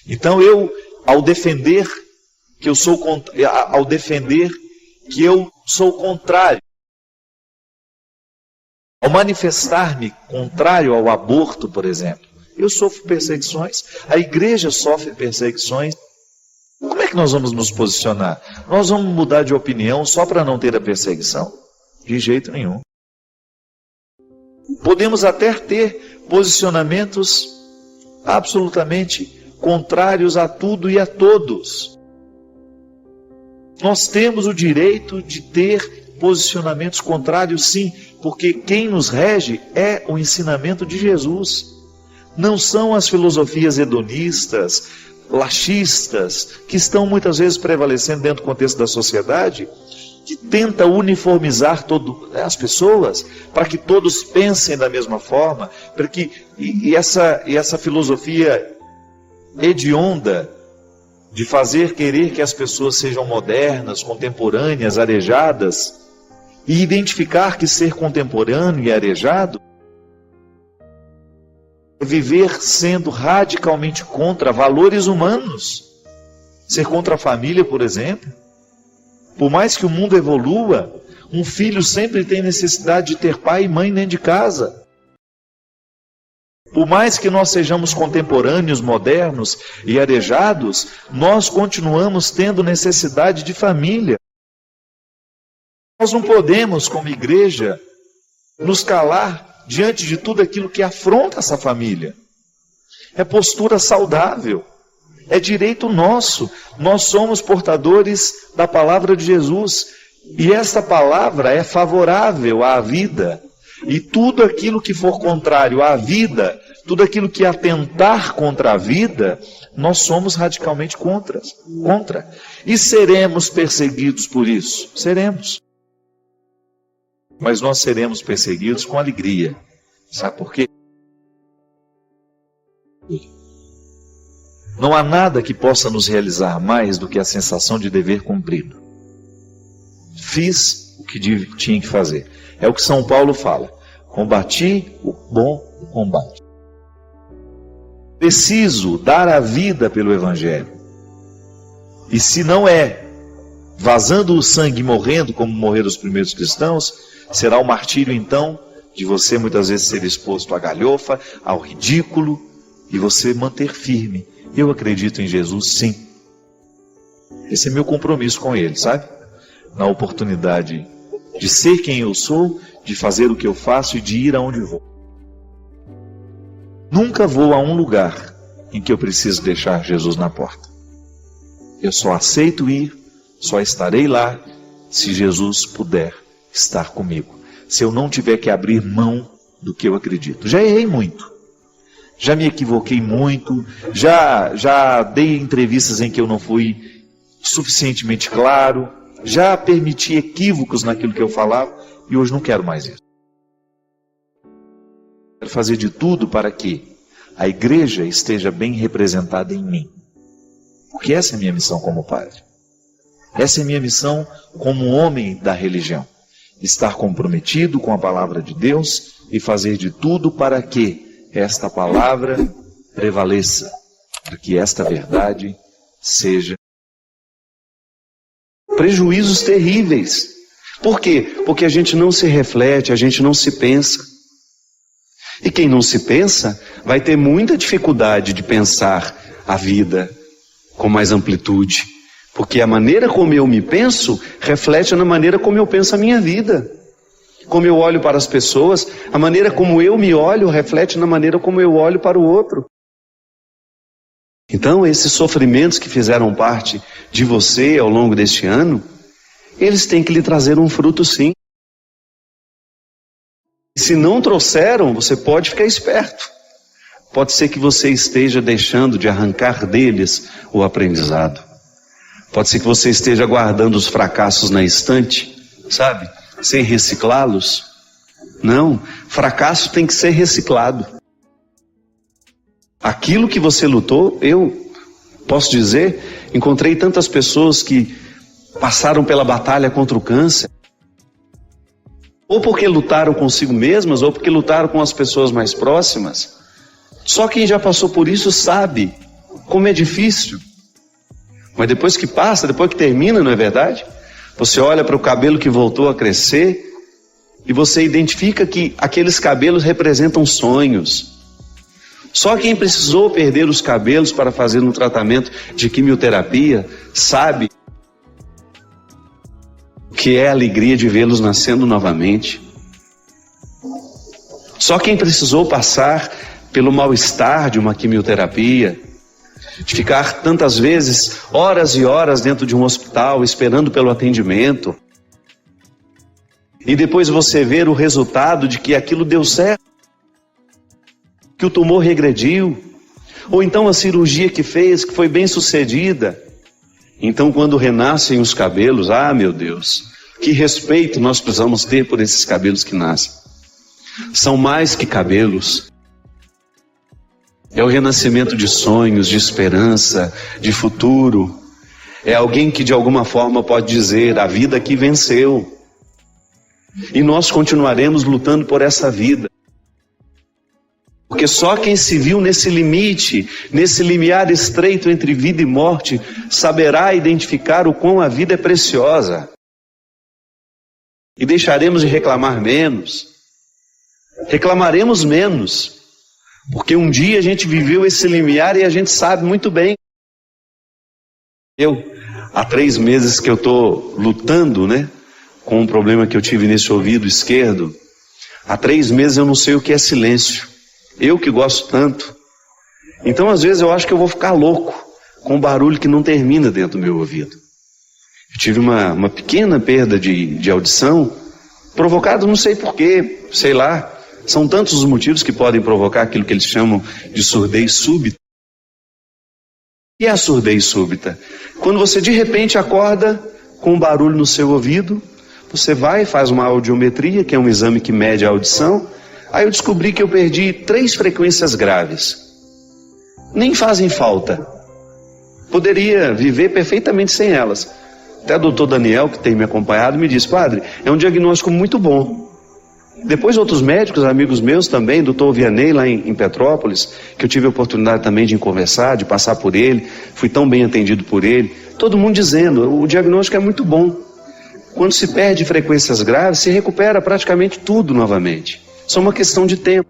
Então ao defender que eu sou contrário, ao manifestar-me contrário ao aborto, por exemplo, eu sofro perseguições, a igreja sofre perseguições. Como é que nós vamos nos posicionar? Nós vamos mudar de opinião só para não ter a perseguição? De jeito nenhum. Podemos até ter posicionamentos absolutamente contrários a tudo e a todos. Nós temos o direito de ter posicionamentos contrários, sim, porque quem nos rege é o ensinamento de Jesus. Não são as filosofias hedonistas, laxistas, que estão muitas vezes prevalecendo dentro do contexto da sociedade, que tenta uniformizar as pessoas, para que todos pensem da mesma forma, para que essa filosofia hedionda de querer que as pessoas sejam modernas, contemporâneas, arejadas, e identificar que ser contemporâneo e arejado é viver sendo radicalmente contra valores humanos. Ser contra a família, por exemplo. Por mais que o mundo evolua, um filho sempre tem necessidade de ter pai e mãe dentro de casa. Por mais que nós sejamos contemporâneos, modernos e arejados, nós continuamos tendo necessidade de família. Nós não podemos, como igreja, nos calar diante de tudo aquilo que afronta essa família. É postura saudável. É direito nosso. Nós somos portadores da palavra de Jesus. E esta palavra é favorável à vida. E tudo aquilo que for contrário à vida, tudo aquilo que atentar contra a vida, nós somos radicalmente contra. E seremos perseguidos por isso? Seremos. Mas nós seremos perseguidos com alegria. Sabe por quê? Não há nada que possa nos realizar mais do que a sensação de dever cumprido. Fiz o que tinha que fazer. É o que São Paulo fala. Combati o bom combate. Preciso dar a vida pelo Evangelho. E se não é vazando o sangue e morrendo como morreram os primeiros cristãos, será o martírio então de você muitas vezes ser exposto à galhofa, ao ridículo, e você manter firme. Eu acredito em Jesus, sim. Esse é meu compromisso com Ele, sabe? Na oportunidade de ser quem eu sou, de fazer o que eu faço e de ir aonde vou. Nunca vou a um lugar em que eu preciso deixar Jesus na porta. Eu só aceito ir, só estarei lá, se Jesus puder estar comigo. Se eu não tiver que abrir mão do que eu acredito. Já errei muito. Já me equivoquei muito. Já dei entrevistas em que eu não fui suficientemente claro. Já permiti equívocos naquilo que eu falava. E hoje não quero mais isso. Quero fazer de tudo para que a igreja esteja bem representada em mim. Porque essa é a minha missão como padre. Essa é a minha missão como homem da religião. Estar comprometido com a palavra de Deus e fazer de tudo para que esta palavra prevaleça, para que esta verdade seja. Prejuízos terríveis. Por quê? Porque a gente não se reflete, a gente não se pensa. E quem não se pensa vai ter muita dificuldade de pensar a vida com mais amplitude. Porque a maneira como eu me penso reflete na maneira como eu penso a minha vida. Como eu olho para as pessoas, a maneira como eu me olho reflete na maneira como eu olho para o outro. Então, esses sofrimentos que fizeram parte de você ao longo deste ano, eles têm que lhe trazer um fruto, sim. Se não trouxeram, você pode ficar esperto. Pode ser que você esteja deixando de arrancar deles o aprendizado. Pode ser que você esteja guardando os fracassos na estante, sabe? Sem reciclá-los. Não, fracasso tem que ser reciclado. Aquilo que você lutou, eu posso dizer, encontrei tantas pessoas que passaram pela batalha contra o câncer, ou porque lutaram consigo mesmas, ou porque lutaram com as pessoas mais próximas. Só quem já passou por isso sabe como é difícil. Mas depois que passa, depois que termina, não é verdade? Você olha para o cabelo que voltou a crescer e você identifica que aqueles cabelos representam sonhos. Só quem precisou perder os cabelos para fazer um tratamento de quimioterapia sabe o que é a alegria de vê-los nascendo novamente. Só quem precisou passar pelo mal-estar de uma quimioterapia, de ficar tantas vezes horas e horas dentro de um hospital esperando pelo atendimento, e depois você ver o resultado de que aquilo deu certo, que o tumor regrediu, ou então a cirurgia que fez, que foi bem sucedida. Então quando renascem os cabelos, meu Deus, que respeito nós precisamos ter por esses cabelos que nascem. São mais que cabelos. É o renascimento de sonhos, de esperança, de futuro. É alguém que de alguma forma pode dizer, a vida aqui venceu. E nós continuaremos lutando por essa vida. Porque só quem se viu nesse limite, nesse limiar estreito entre vida e morte, saberá identificar o quão a vida é preciosa. E deixaremos de reclamar menos. Reclamaremos menos. Porque um dia a gente viveu esse limiar e a gente sabe muito bem. Há 3 meses que eu estou lutando, com um problema que eu tive nesse ouvido esquerdo. Há 3 meses eu não sei o que é silêncio. Eu que gosto tanto. Então às vezes eu acho que eu vou ficar louco com um barulho que não termina dentro do meu ouvido. Eu tive uma pequena perda de audição, provocada não sei porquê, sei lá. São tantos os motivos que podem provocar aquilo que eles chamam de surdez súbita. E a surdez súbita? Quando você de repente acorda com um barulho no seu ouvido, você vai e faz uma audiometria, que é um exame que mede a audição. Aí eu descobri que eu perdi 3 frequências graves. Nem fazem falta. Poderia viver perfeitamente sem elas. Até o doutor Daniel, que tem me acompanhado, me disse, padre, é um diagnóstico muito bom. Depois outros médicos, amigos meus também, doutor Vianney lá em Petrópolis, que eu tive a oportunidade também de conversar, de passar por ele, fui tão bem atendido por ele, todo mundo dizendo, o diagnóstico é muito bom. Quando se perde frequências graves, se recupera praticamente tudo novamente. Só uma questão de tempo.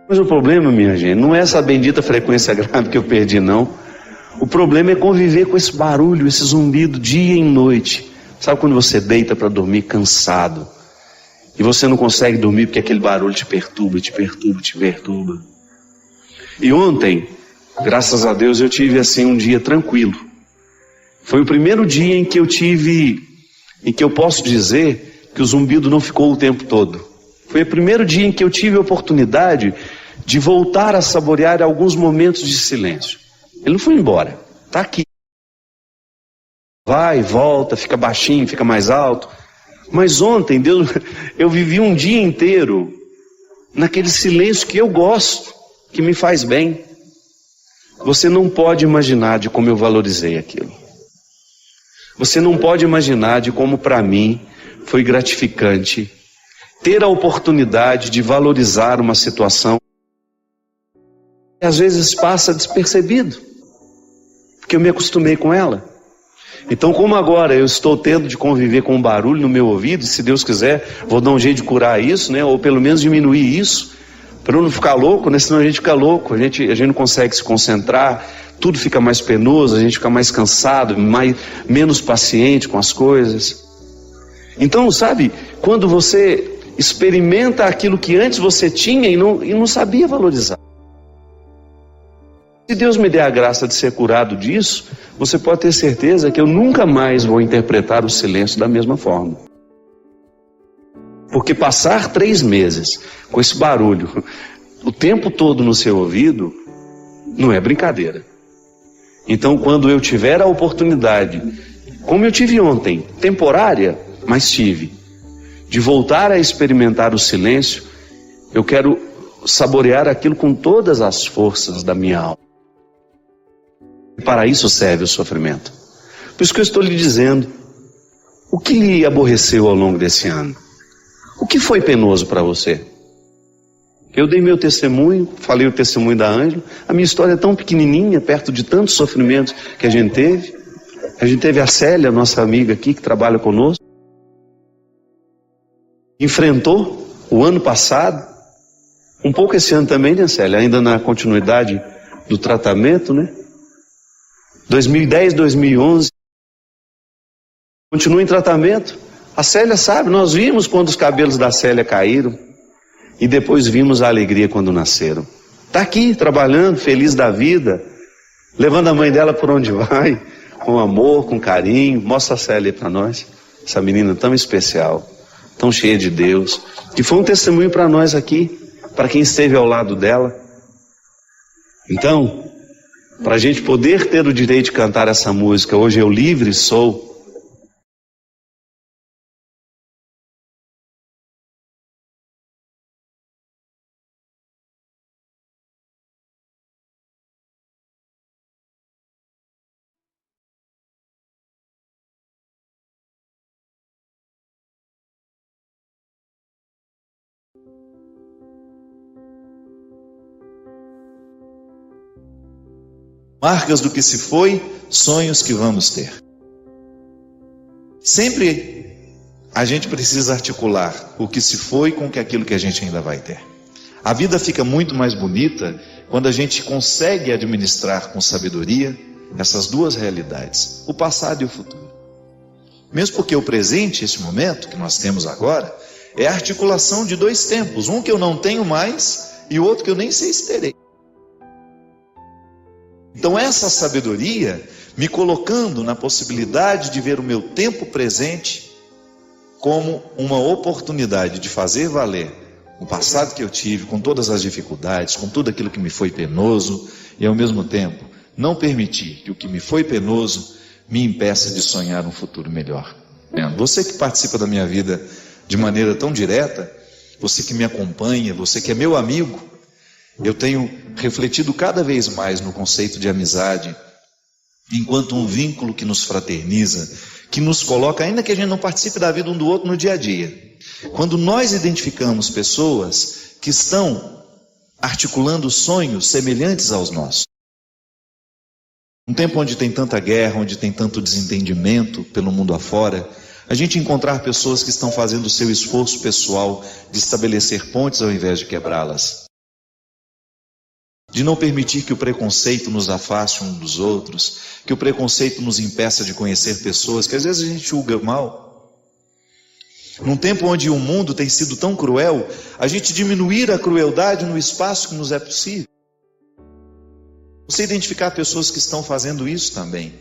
Mas o problema, minha gente, não é essa bendita frequência grave que eu perdi, não. O problema é conviver com esse barulho, esse zumbido dia e noite. Sabe quando você deita para dormir cansado? E você não consegue dormir porque aquele barulho te perturba, te perturba, te perturba. E ontem, graças a Deus, eu tive assim um dia tranquilo. Foi o primeiro dia em que eu posso dizer que o zumbido não ficou o tempo todo. Foi o primeiro dia em que eu tive a oportunidade de voltar a saborear alguns momentos de silêncio. Ele não foi embora, está aqui. Vai, volta, fica baixinho, fica mais alto. Mas ontem, Deus, eu vivi um dia inteiro naquele silêncio que eu gosto, que me faz bem. Você não pode imaginar de como eu valorizei aquilo. Você não pode imaginar de como para mim foi gratificante ter a oportunidade de valorizar uma situação que às vezes passa despercebido, porque eu me acostumei com ela. Então, como agora eu estou tendo de conviver com um barulho no meu ouvido, se Deus quiser, vou dar um jeito de curar isso, né? Ou pelo menos diminuir isso, para eu não ficar louco, né? Senão a gente fica louco, a gente não consegue se concentrar, tudo fica mais penoso, a gente fica mais cansado, menos paciente com as coisas. Então, sabe, quando você experimenta aquilo que antes você tinha e não sabia valorizar. Se Deus me der a graça de ser curado disso, você pode ter certeza que eu nunca mais vou interpretar o silêncio da mesma forma. Porque passar 3 meses com esse barulho o tempo todo no seu ouvido não é brincadeira. Então, quando eu tiver a oportunidade, como eu tive ontem, temporária, mas tive, de voltar a experimentar o silêncio, eu quero saborear aquilo com todas as forças da minha alma. E para isso serve o sofrimento. Por isso que eu estou lhe dizendo, o que lhe aborreceu ao longo desse ano? O que foi penoso para você? Eu dei meu testemunho, falei o testemunho da Ângela, a minha história é tão pequenininha, perto de tantos sofrimentos que a gente teve. A gente teve a Célia, nossa amiga aqui, que trabalha conosco. Enfrentou o ano passado, um pouco esse ano também, né, Célia? Ainda na continuidade do tratamento, né? 2010, 2011, continua em tratamento. A Célia sabe, nós vimos quando os cabelos da Célia caíram e depois vimos a alegria quando nasceram. Está aqui trabalhando, feliz da vida, levando a mãe dela por onde vai, com amor, com carinho. Mostra a Célia para nós, essa menina tão especial, tão cheia de Deus, que foi um testemunho para nós aqui, para quem esteve ao lado dela. Então, para a gente poder ter o direito de cantar essa música, hoje eu livre sou, Marcas do que se foi, sonhos que vamos ter. Sempre a gente precisa articular o que se foi com aquilo que a gente ainda vai ter. A vida fica muito mais bonita quando a gente consegue administrar com sabedoria essas duas realidades, o passado e o futuro. Mesmo porque o presente, esse momento que nós temos agora, é a articulação de 2 tempos, um que eu não tenho mais e o outro que eu nem sei se terei. Então essa sabedoria me colocando na possibilidade de ver o meu tempo presente como uma oportunidade de fazer valer o passado que eu tive, com todas as dificuldades, com tudo aquilo que me foi penoso, e ao mesmo tempo não permitir que o que me foi penoso me impeça de sonhar um futuro melhor. Você que participa da minha vida de maneira tão direta, você que me acompanha, você que é meu amigo, eu tenho refletido cada vez mais no conceito de amizade, enquanto um vínculo que nos fraterniza, que nos coloca, ainda que a gente não participe da vida um do outro no dia a dia. Quando nós identificamos pessoas que estão articulando sonhos semelhantes aos nossos. Um tempo onde tem tanta guerra, onde tem tanto desentendimento pelo mundo afora, a gente encontrar pessoas que estão fazendo o seu esforço pessoal de estabelecer pontes ao invés de quebrá-las. De não permitir que o preconceito nos afaste uns dos outros, que o preconceito nos impeça de conhecer pessoas que às vezes a gente julga mal. Num tempo onde o mundo tem sido tão cruel, a gente diminuir a crueldade no espaço que nos é possível. Você identificar pessoas que estão fazendo isso também.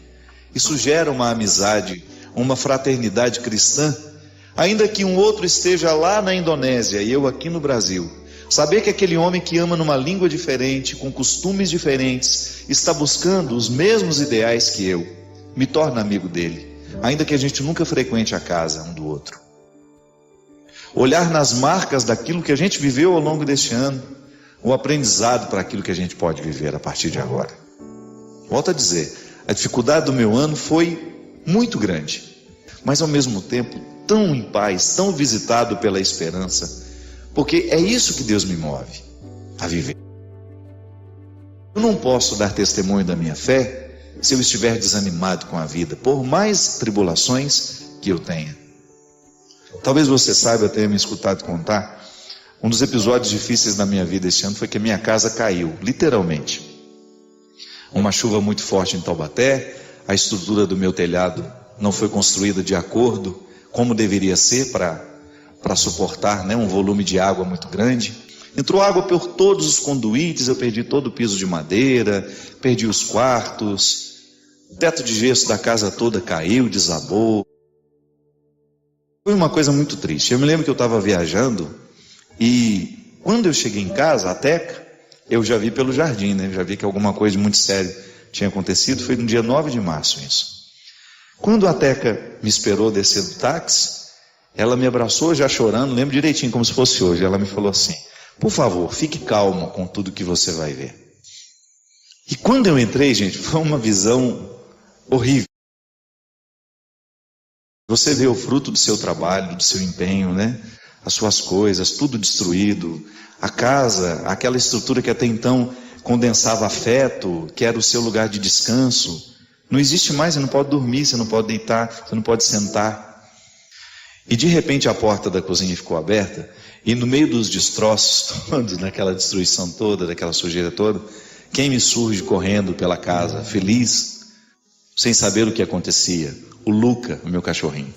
Isso gera uma amizade, uma fraternidade cristã, ainda que um outro esteja lá na Indonésia e eu aqui no Brasil. Saber que aquele homem que ama numa língua diferente, com costumes diferentes, está buscando os mesmos ideais que eu, me torna amigo dele, ainda que a gente nunca frequente a casa um do outro. Olhar nas marcas daquilo que a gente viveu ao longo deste ano, o aprendizado para aquilo que a gente pode viver a partir de agora. Volto a dizer, a dificuldade do meu ano foi muito grande, mas ao mesmo tempo tão em paz, tão visitado pela esperança, porque é isso que Deus me move a viver. Eu não posso dar testemunho da minha fé se eu estiver desanimado com a vida, por mais tribulações que eu tenha. Talvez você saiba, tenha me escutado contar, um dos episódios difíceis da minha vida este ano foi que a minha casa caiu, literalmente. Uma chuva muito forte em Taubaté, a estrutura do meu telhado não foi construída de acordo como deveria ser para suportar, né, um volume de água muito grande. Entrou água por todos os conduítes, eu perdi todo o piso de madeira, perdi os quartos, o teto de gesso da casa toda caiu, desabou. Foi uma coisa muito triste. Eu me lembro que eu estava viajando e quando eu cheguei em casa, a Teca, eu já vi pelo jardim, né? Eu já vi que alguma coisa muito séria tinha acontecido. Foi no dia 9 de março isso. Quando a Teca me esperou descer do táxi, ela me abraçou já chorando, lembro direitinho como se fosse hoje. Ela me falou assim: por favor, fique calmo com tudo que você vai ver. E quando eu entrei, gente, foi uma visão horrível. Você vê o fruto do seu trabalho, do seu empenho, né? As suas coisas, tudo destruído. A casa, aquela estrutura que até então condensava afeto, que era o seu lugar de descanso, não existe mais. Você não pode dormir, você não pode deitar, você não pode sentar. E de repente a porta da cozinha ficou aberta, e no meio dos destroços todos, naquela destruição toda, daquela sujeira toda, quem me surge correndo pela casa, feliz, sem saber o que acontecia? O Luca, o meu cachorrinho.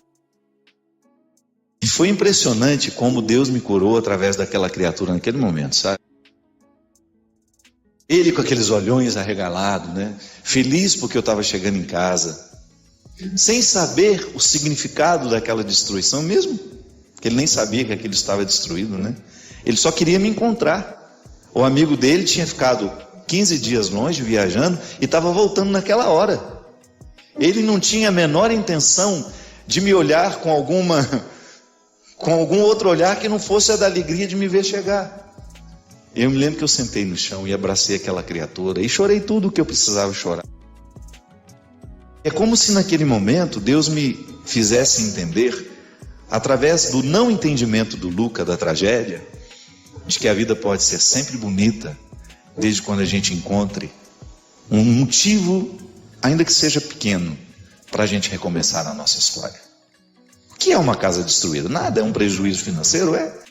E foi impressionante como Deus me curou através daquela criatura naquele momento, sabe? Ele com aqueles olhões arregalados, né? Feliz porque eu estava chegando em casa, sem saber o significado daquela destruição, mesmo que ele nem sabia que aquilo estava destruído, né? Ele só queria me encontrar. O amigo dele tinha ficado 15 dias longe, viajando, e estava voltando naquela hora. Ele não tinha a menor intenção de me olhar com algum outro olhar que não fosse a da alegria de me ver chegar. Eu me lembro que eu sentei no chão e abracei aquela criatura e chorei tudo o que eu precisava chorar. É como se naquele momento Deus me fizesse entender, através do não entendimento do Luca da tragédia, de que a vida pode ser sempre bonita, desde quando a gente encontre um motivo, ainda que seja pequeno, para a gente recomeçar a nossa história. O que é uma casa destruída? Nada, é um prejuízo financeiro, é.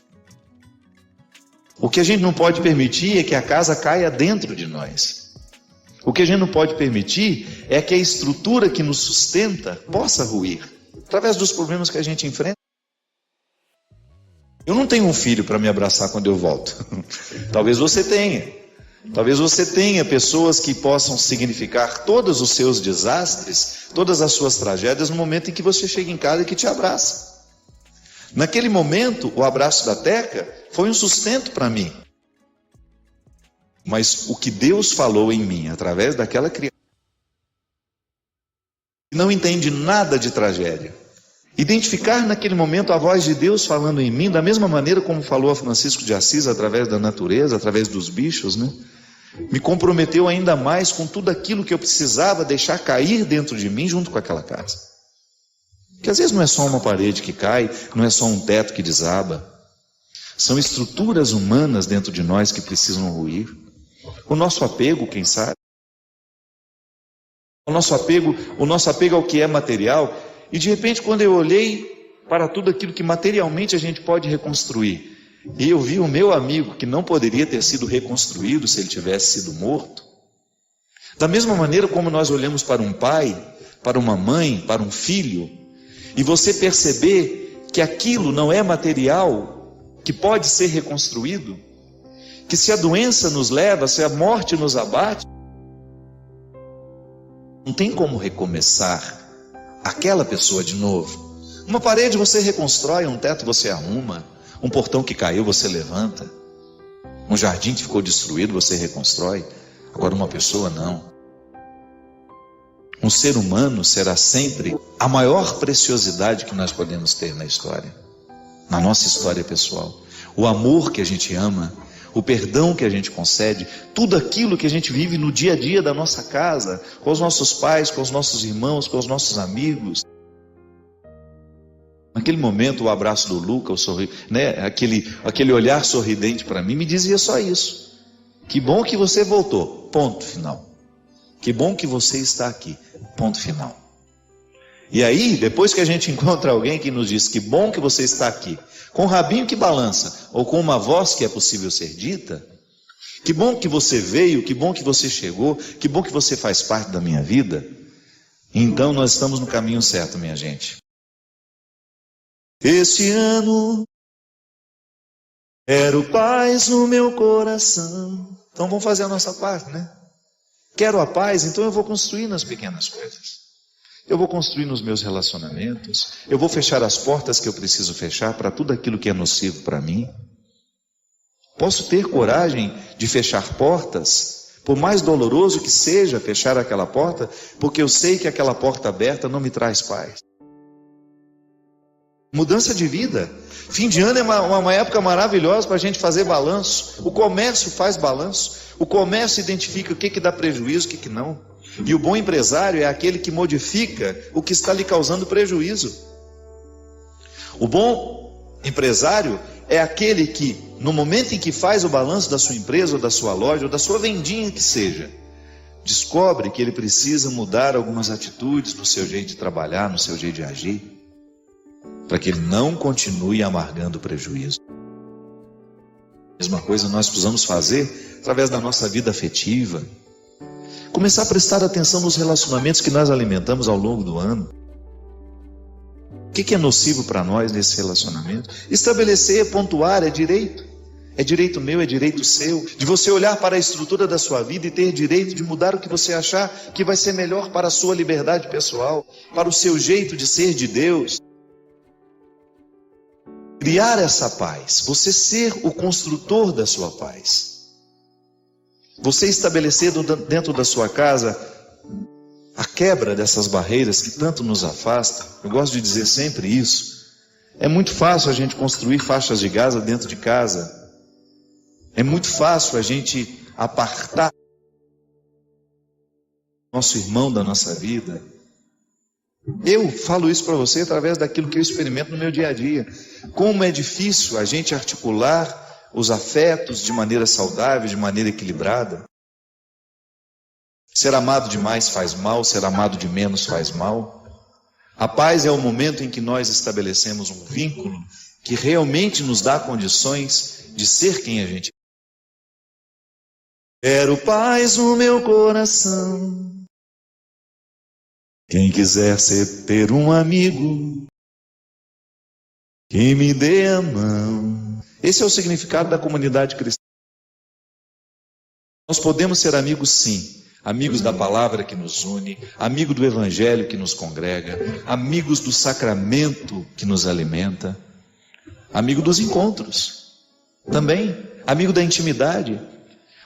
O que a gente não pode permitir é que a casa caia dentro de nós. O que a gente não pode permitir é que a estrutura que nos sustenta possa ruir, através dos problemas que a gente enfrenta. Eu não tenho um filho para me abraçar quando eu volto. Talvez você tenha. Talvez você tenha pessoas que possam significar todos os seus desastres, todas as suas tragédias, no momento em que você chega em casa e que te abraça. Naquele momento, o abraço da Teca foi um sustento para mim. Mas o que Deus falou em mim, através daquela criança, que não entende nada de tragédia, identificar naquele momento a voz de Deus falando em mim, da mesma maneira como falou a Francisco de Assis, através da natureza, através dos bichos, né? Me comprometeu ainda mais com tudo aquilo que eu precisava deixar cair dentro de mim junto com aquela casa. Que às vezes não é só uma parede que cai, não é só um teto que desaba. São estruturas humanas dentro de nós que precisam ruir. O nosso apego, quem sabe? O nosso apego ao que é material. E de repente, quando eu olhei para tudo aquilo que materialmente a gente pode reconstruir, e eu vi o meu amigo que não poderia ter sido reconstruído se ele tivesse sido morto. Da mesma maneira como nós olhamos para um pai, para uma mãe, para um filho, e você perceber que aquilo não é material, que pode ser reconstruído, que se a doença nos leva, se a morte nos abate, não tem como recomeçar aquela pessoa de novo. Uma parede você reconstrói, um teto você arruma, um portão que caiu você levanta, um jardim que ficou destruído você reconstrói. Agora uma pessoa não. Um ser humano será sempre a maior preciosidade que nós podemos ter na história, na nossa história pessoal. O amor que a gente ama, o perdão que a gente concede, tudo aquilo que a gente vive no dia a dia da nossa casa, com os nossos pais, com os nossos irmãos, com os nossos amigos. Naquele momento, o abraço do Luca, né, aquele olhar sorridente para mim, me dizia só isso. Que bom que você voltou. Ponto final. Que bom que você está aqui. Ponto final. E aí, depois que a gente encontra alguém que nos diz que bom que você está aqui, com o rabinho que balança, ou com uma voz que é possível ser dita, que bom que você veio, que bom que você chegou, que bom que você faz parte da minha vida, então nós estamos no caminho certo, minha gente. Este ano quero paz no meu coração. Então vamos fazer a nossa parte, né? Quero a paz, então eu vou construir nas pequenas coisas. Eu vou construir nos meus relacionamentos. Eu vou fechar as portas que eu preciso fechar para tudo aquilo que é nocivo para mim. Posso ter coragem de fechar portas, por mais doloroso que seja fechar aquela porta, porque eu sei que aquela porta aberta não me traz paz. Mudança de vida. Fim de ano é uma época maravilhosa para a gente fazer balanço. O comércio faz balanço. O comércio identifica o que dá prejuízo, o que não. E o bom empresário é aquele que modifica o que está lhe causando prejuízo. O bom empresário é aquele que, no momento em que faz o balanço da sua empresa, ou da sua loja, ou da sua vendinha que seja, descobre que ele precisa mudar algumas atitudes no seu jeito de trabalhar, no seu jeito de agir, para que ele não continue amargando o prejuízo. A mesma coisa nós precisamos fazer através da nossa vida afetiva. Começar a prestar atenção nos relacionamentos que nós alimentamos ao longo do ano. O que é nocivo para nós nesse relacionamento? Estabelecer, pontuar, é direito. É direito meu, é direito seu. De você olhar para a estrutura da sua vida e ter direito de mudar o que você achar que vai ser melhor para a sua liberdade pessoal, para o seu jeito de ser de Deus. Criar essa paz, você ser o construtor da sua paz. Você estabelecer dentro da sua casa a quebra dessas barreiras que tanto nos afastam. Eu gosto de dizer sempre isso. É muito fácil a gente construir faixas de Gaza dentro de casa. É muito fácil a gente apartar nosso irmão da nossa vida. Eu falo isso para você através daquilo que eu experimento no meu dia a dia. Como é difícil a gente articular os afetos de maneira saudável, de maneira equilibrada. Ser amado demais faz mal, ser amado de menos faz mal. A paz é o momento em que nós estabelecemos um vínculo que realmente nos dá condições de ser quem a gente é. Quero paz no meu coração. Quem quiser ter um amigo que me dê a mão. Esse é o significado da comunidade cristã. Nós podemos ser amigos, sim. Amigos da palavra que nos une, amigo do evangelho que nos congrega, amigos do sacramento que nos alimenta, amigo dos encontros, também, amigo da intimidade.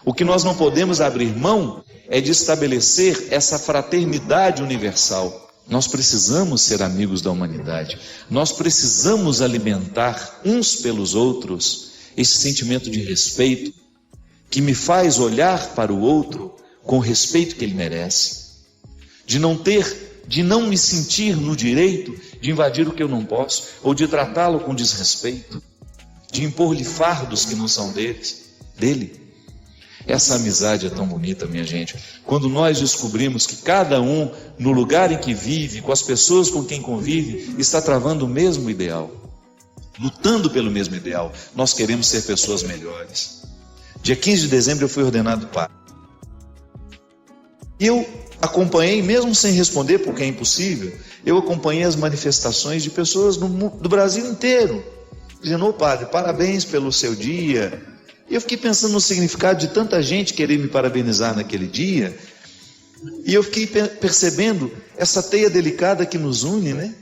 O que nós não podemos abrir mão é de estabelecer essa fraternidade universal. Nós precisamos ser amigos da humanidade. Nós precisamos alimentar uns pelos outros esse sentimento de respeito que me faz olhar para o outro com o respeito que ele merece. De não me sentir no direito de invadir o que eu não posso, ou de tratá-lo com desrespeito, de impor-lhe fardos que não são dele. Essa amizade é tão bonita, minha gente. Quando nós descobrimos que cada um, no lugar em que vive, com as pessoas com quem convive, está travando o mesmo ideal, lutando pelo mesmo ideal. Nós queremos ser pessoas melhores. Dia 15 de dezembro eu fui ordenado padre. E eu acompanhei, mesmo sem responder, porque é impossível, eu acompanhei as manifestações de pessoas do Brasil inteiro, dizendo: ô padre, parabéns pelo seu dia. E eu fiquei pensando no significado de tanta gente querer me parabenizar naquele dia, e eu fiquei percebendo essa teia delicada que nos une, né?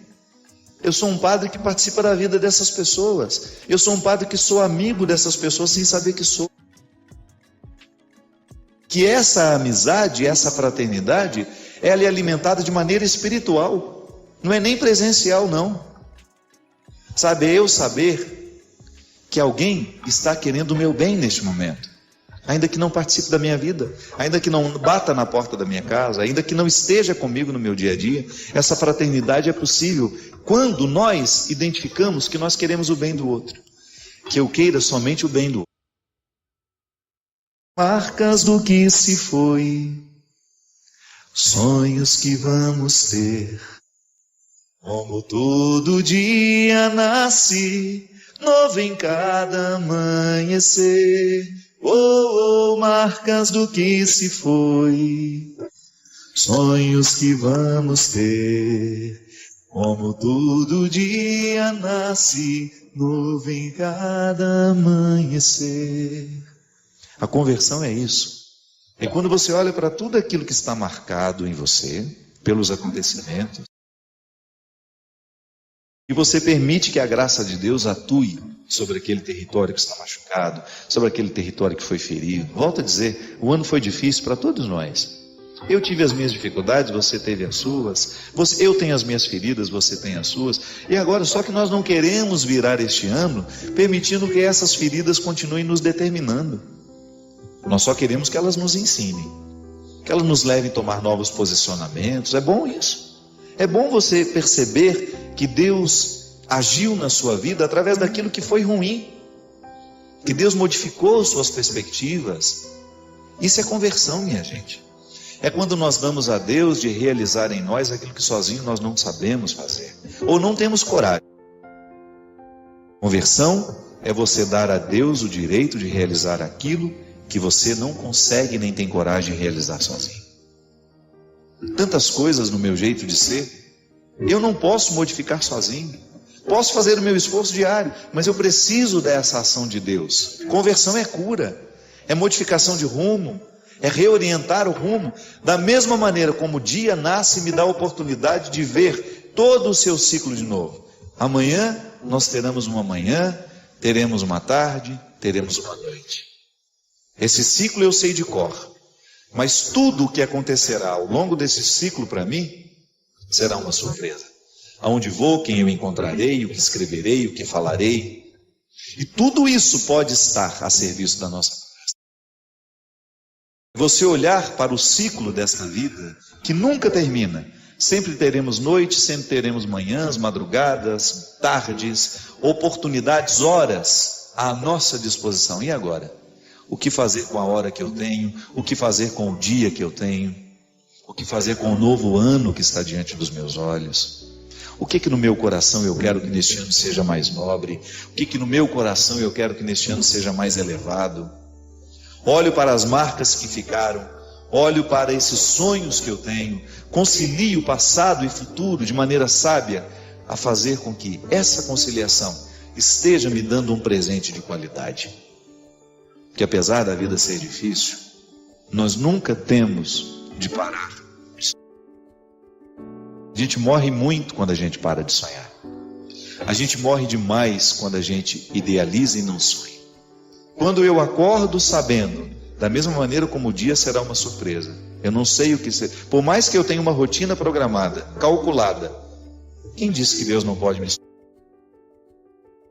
Eu sou um padre que participa da vida dessas pessoas, eu sou um padre que sou amigo dessas pessoas sem saber que sou. Que essa amizade, essa fraternidade, ela é alimentada de maneira espiritual, não é nem presencial, não. Sabe, eu saber que alguém está querendo o meu bem neste momento, ainda que não participe da minha vida, ainda que não bata na porta da minha casa, ainda que não esteja comigo no meu dia a dia. Essa fraternidade é possível quando nós identificamos que nós queremos o bem do outro, que eu queira somente o bem do outro. Marcas do que se foi, sonhos que vamos ter. Como todo dia nasce, novo em cada amanhecer. Oh, oh, marcas do que se foi, sonhos que vamos ter. Como todo dia nasce, novo em cada amanhecer. A conversão é isso. É quando você olha para tudo aquilo que está marcado em você, pelos acontecimentos, e você permite que a graça de Deus atue sobre aquele território que está machucado, sobre aquele território que foi ferido. Volto a dizer, o ano foi difícil para todos nós. Eu tive as minhas dificuldades, você teve as suas. Eu tenho as minhas feridas, você tem as suas. E agora, só que nós não queremos virar este ano permitindo que essas feridas continuem nos determinando. Nós só queremos que elas nos ensinem, que elas nos levem a tomar novos posicionamentos. É bom isso. É bom você perceber que Deus agiu na sua vida através daquilo que foi ruim, que Deus modificou suas perspectivas. Isso é conversão, minha gente. É quando nós damos a Deus de realizar em nós aquilo que sozinho nós não sabemos fazer, ou não temos coragem. Conversão é você dar a Deus o direito de realizar aquilo que você não consegue nem tem coragem de realizar sozinho. Tantas coisas no meu jeito de ser, eu não posso modificar sozinho. Posso fazer o meu esforço diário, mas eu preciso dessa ação de Deus. Conversão é cura, é modificação de rumo, é reorientar o rumo. Da mesma maneira como o dia nasce e me dá a oportunidade de ver todo o seu ciclo de novo. Amanhã nós teremos uma manhã, teremos uma tarde, teremos uma noite. Esse ciclo eu sei de cor, mas tudo o que acontecerá ao longo desse ciclo para mim será uma surpresa. Aonde vou, quem eu encontrarei, o que escreverei, o que falarei. E tudo isso pode estar a serviço da nossa conversa. Você olhar para o ciclo desta vida, que nunca termina. Sempre teremos noites, sempre teremos manhãs, madrugadas, tardes, oportunidades, horas à nossa disposição. E agora? O que fazer com a hora que eu tenho? O que fazer com o dia que eu tenho? O que fazer com o novo ano que está diante dos meus olhos? O que no meu coração eu quero que neste ano seja mais nobre? O que no meu coração eu quero que neste ano seja mais elevado? Olho para as marcas que ficaram, olho para esses sonhos que eu tenho, concilio passado e futuro de maneira sábia, a fazer com que essa conciliação esteja me dando um presente de qualidade. Que apesar da vida ser difícil, nós nunca temos de parar. A gente morre muito quando a gente para de sonhar. A gente morre demais quando a gente idealiza e não sonha. Quando eu acordo sabendo, da mesma maneira como o dia será uma surpresa, eu não sei o que ser. Por mais que eu tenha uma rotina programada, calculada, quem disse que Deus não pode me ensinar?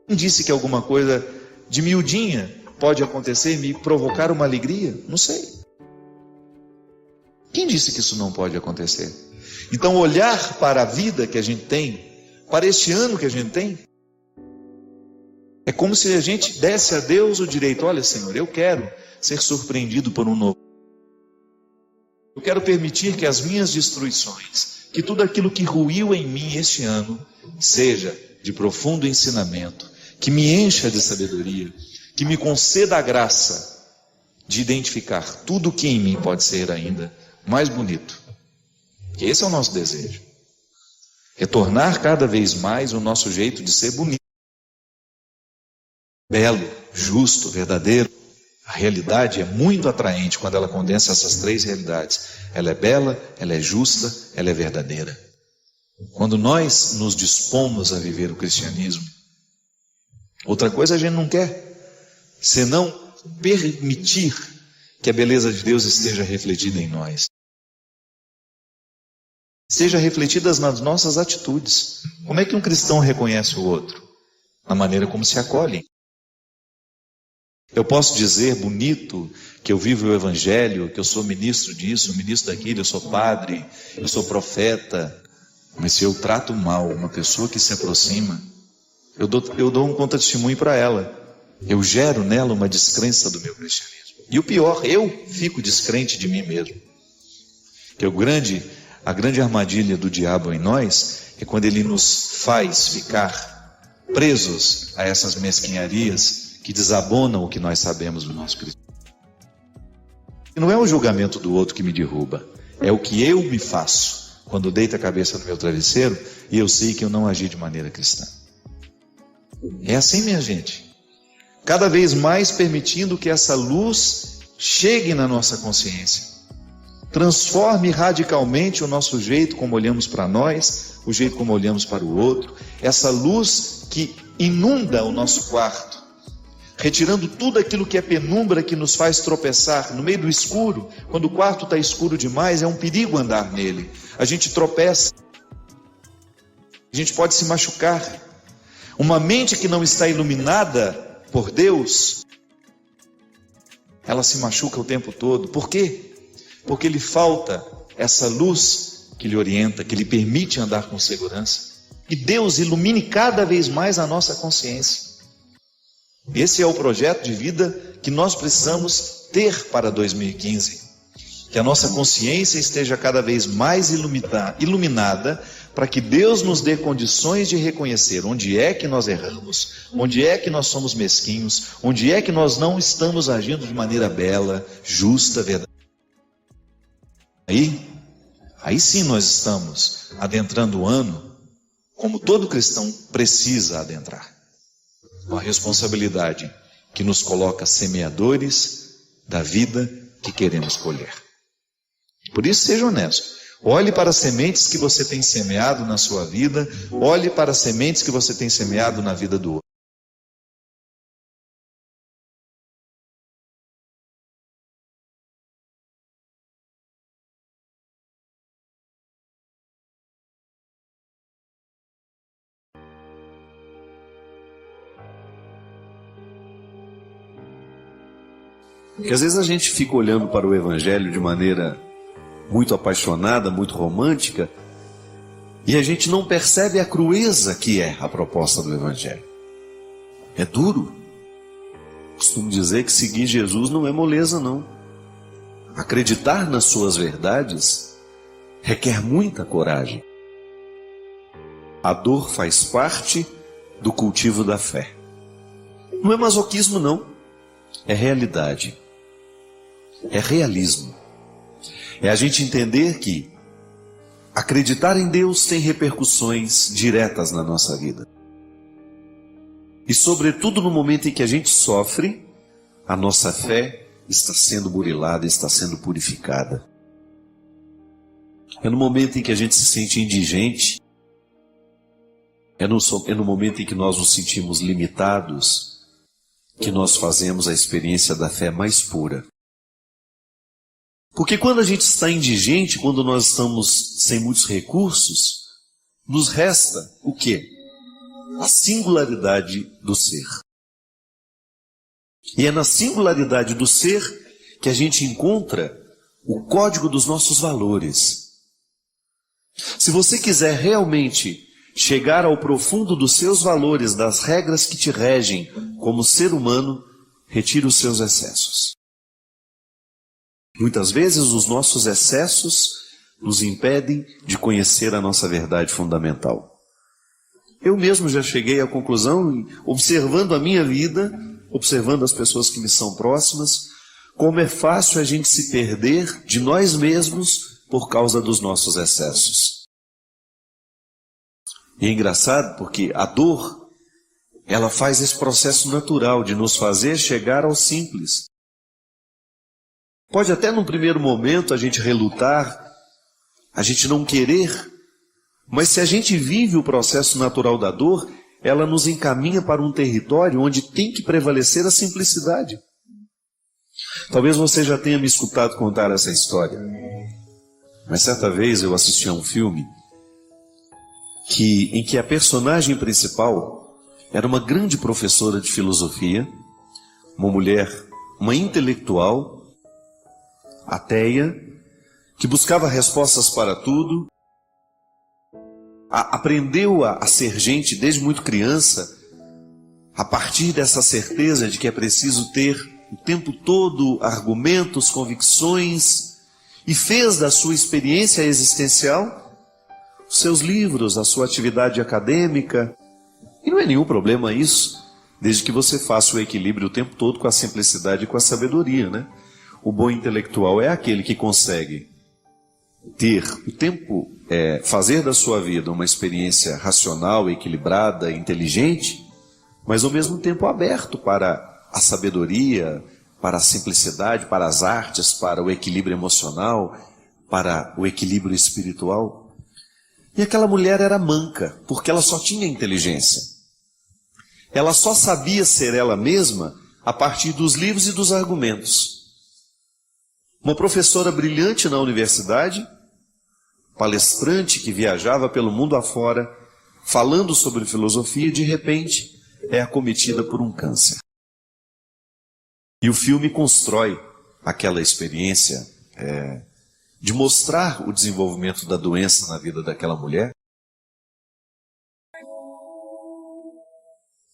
Quem disse que alguma coisa de miudinha pode acontecer e me provocar uma alegria? Não sei. Quem disse que isso não pode acontecer? Então olhar para a vida que a gente tem, para este ano que a gente tem, é como se a gente desse a Deus o direito. Olha, Senhor, eu quero ser surpreendido por um novo. Eu quero permitir que as minhas destruições, que tudo aquilo que ruiu em mim este ano, seja de profundo ensinamento, que me encha de sabedoria, que me conceda a graça de identificar tudo o que em mim pode ser ainda mais bonito. Que esse é o nosso desejo. Retornar cada vez mais o nosso jeito de ser bonito, belo, justo, verdadeiro. A realidade é muito atraente quando ela condensa essas três realidades. Ela é bela, ela é justa, ela é verdadeira. Quando nós nos dispomos a viver o cristianismo, outra coisa a gente não quer, senão permitir que a beleza de Deus esteja refletida em nós. Seja refletidas nas nossas atitudes. Como é que um cristão reconhece o outro? Na maneira como se acolhem. Eu posso dizer bonito que eu vivo o evangelho, que eu sou ministro disso, ministro daquilo, eu sou padre, eu sou profeta, mas se eu trato mal uma pessoa que se aproxima, eu dou um contra-testemunho para ela. Eu gero nela uma descrença do meu cristianismo. E o pior, eu fico descrente de mim mesmo. Que a grande armadilha do diabo em nós é quando ele nos faz ficar presos a essas mesquinharias que desabonam o que nós sabemos do nosso Cristo. E não é o julgamento do outro que me derruba, é o que eu me faço quando deito a cabeça no meu travesseiro e eu sei que eu não agi de maneira cristã. É assim, minha gente. Cada vez mais permitindo que essa luz chegue na nossa consciência. Transforme radicalmente o nosso jeito como olhamos para nós, o jeito como olhamos para o outro. Essa luz que inunda o nosso quarto, retirando tudo aquilo que é penumbra que nos faz tropeçar no meio do escuro. Quando o quarto está escuro demais, é um perigo andar nele. A gente tropeça, a gente pode se machucar. Uma mente que não está iluminada por Deus, ela se machuca o tempo todo. Por quê? Porque lhe falta essa luz que lhe orienta, que lhe permite andar com segurança. E Deus ilumine cada vez mais a nossa consciência. Esse é o projeto de vida que nós precisamos ter para 2015. Que a nossa consciência esteja cada vez mais iluminada, para que Deus nos dê condições de reconhecer onde é que nós erramos, onde é que nós somos mesquinhos, onde é que nós não estamos agindo de maneira bela, justa, verdadeira. Aí sim nós estamos adentrando o ano como todo cristão precisa adentrar. Uma responsabilidade que nos coloca semeadores da vida que queremos colher. Por isso, seja honesto. Olhe para as sementes que você tem semeado na sua vida. Olhe para as sementes que você tem semeado na vida do outro. Porque às vezes a gente fica olhando para o Evangelho de maneira muito apaixonada, muito romântica, e a gente não percebe a crueza que é a proposta do Evangelho. É duro. Costumo dizer que seguir Jesus não é moleza, não. Acreditar nas suas verdades requer muita coragem. A dor faz parte do cultivo da fé. Não é masoquismo, não. É realidade. É realismo. É a gente entender que acreditar em Deus tem repercussões diretas na nossa vida. E sobretudo no momento em que a gente sofre, a nossa fé está sendo burilada, está sendo purificada. É no momento em que a gente se sente indigente, é no momento em que nós nos sentimos limitados, que nós fazemos a experiência da fé mais pura. Porque quando a gente está indigente, quando nós estamos sem muitos recursos, nos resta o quê? A singularidade do ser. E é na singularidade do ser que a gente encontra o código dos nossos valores. Se você quiser realmente chegar ao profundo dos seus valores, das regras que te regem como ser humano, retire os seus excessos. Muitas vezes os nossos excessos nos impedem de conhecer a nossa verdade fundamental. Eu mesmo já cheguei à conclusão, observando a minha vida, observando as pessoas que me são próximas, como é fácil a gente se perder de nós mesmos por causa dos nossos excessos. E é engraçado porque a dor, ela faz esse processo natural de nos fazer chegar ao simples. Pode até num primeiro momento a gente relutar, a gente não querer, mas se a gente vive o processo natural da dor, ela nos encaminha para um território onde tem que prevalecer a simplicidade. Talvez você já tenha me escutado contar essa história, mas certa vez eu assisti a um filme em que a personagem principal era uma grande professora de filosofia, uma mulher, uma intelectual, ateia, que buscava respostas para tudo, aprendeu a ser gente desde muito criança, a partir dessa certeza de que é preciso ter o tempo todo argumentos, convicções, e fez da sua experiência existencial os seus livros, a sua atividade acadêmica. E não é nenhum problema isso, desde que você faça o equilíbrio o tempo todo com a simplicidade e com a sabedoria, né? O bom intelectual é aquele que consegue ter o tempo, fazer da sua vida uma experiência racional, equilibrada, inteligente, mas ao mesmo tempo aberto para a sabedoria, para a simplicidade, para as artes, para o equilíbrio emocional, para o equilíbrio espiritual. E aquela mulher era manca, porque ela só tinha inteligência. Ela só sabia ser ela mesma a partir dos livros e dos argumentos. Uma professora brilhante na universidade, palestrante que viajava pelo mundo afora, falando sobre filosofia, de repente é acometida por um câncer. E o filme constrói aquela experiência de mostrar o desenvolvimento da doença na vida daquela mulher.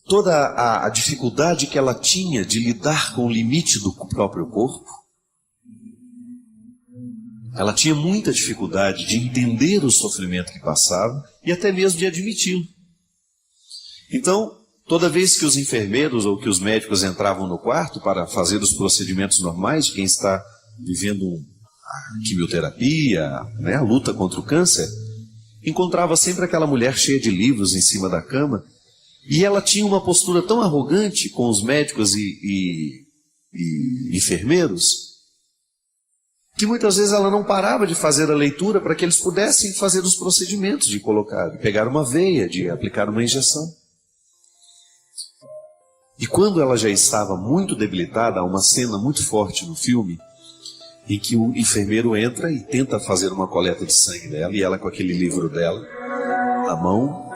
Toda a dificuldade que ela tinha de lidar com o limite do próprio corpo. Ela tinha muita dificuldade de entender o sofrimento que passava e até mesmo de admiti-lo. Então, toda vez que os enfermeiros ou que os médicos entravam no quarto para fazer os procedimentos normais de quem está vivendo a quimioterapia, a luta contra o câncer, encontrava sempre aquela mulher cheia de livros em cima da cama, e ela tinha uma postura tão arrogante com os médicos e enfermeiros, que muitas vezes ela não parava de fazer a leitura para que eles pudessem fazer os procedimentos de pegar uma veia, de aplicar uma injeção. E quando ela já estava muito debilitada, há uma cena muito forte no filme, em que o enfermeiro entra e tenta fazer uma coleta de sangue dela, e ela com aquele livro dela na mão,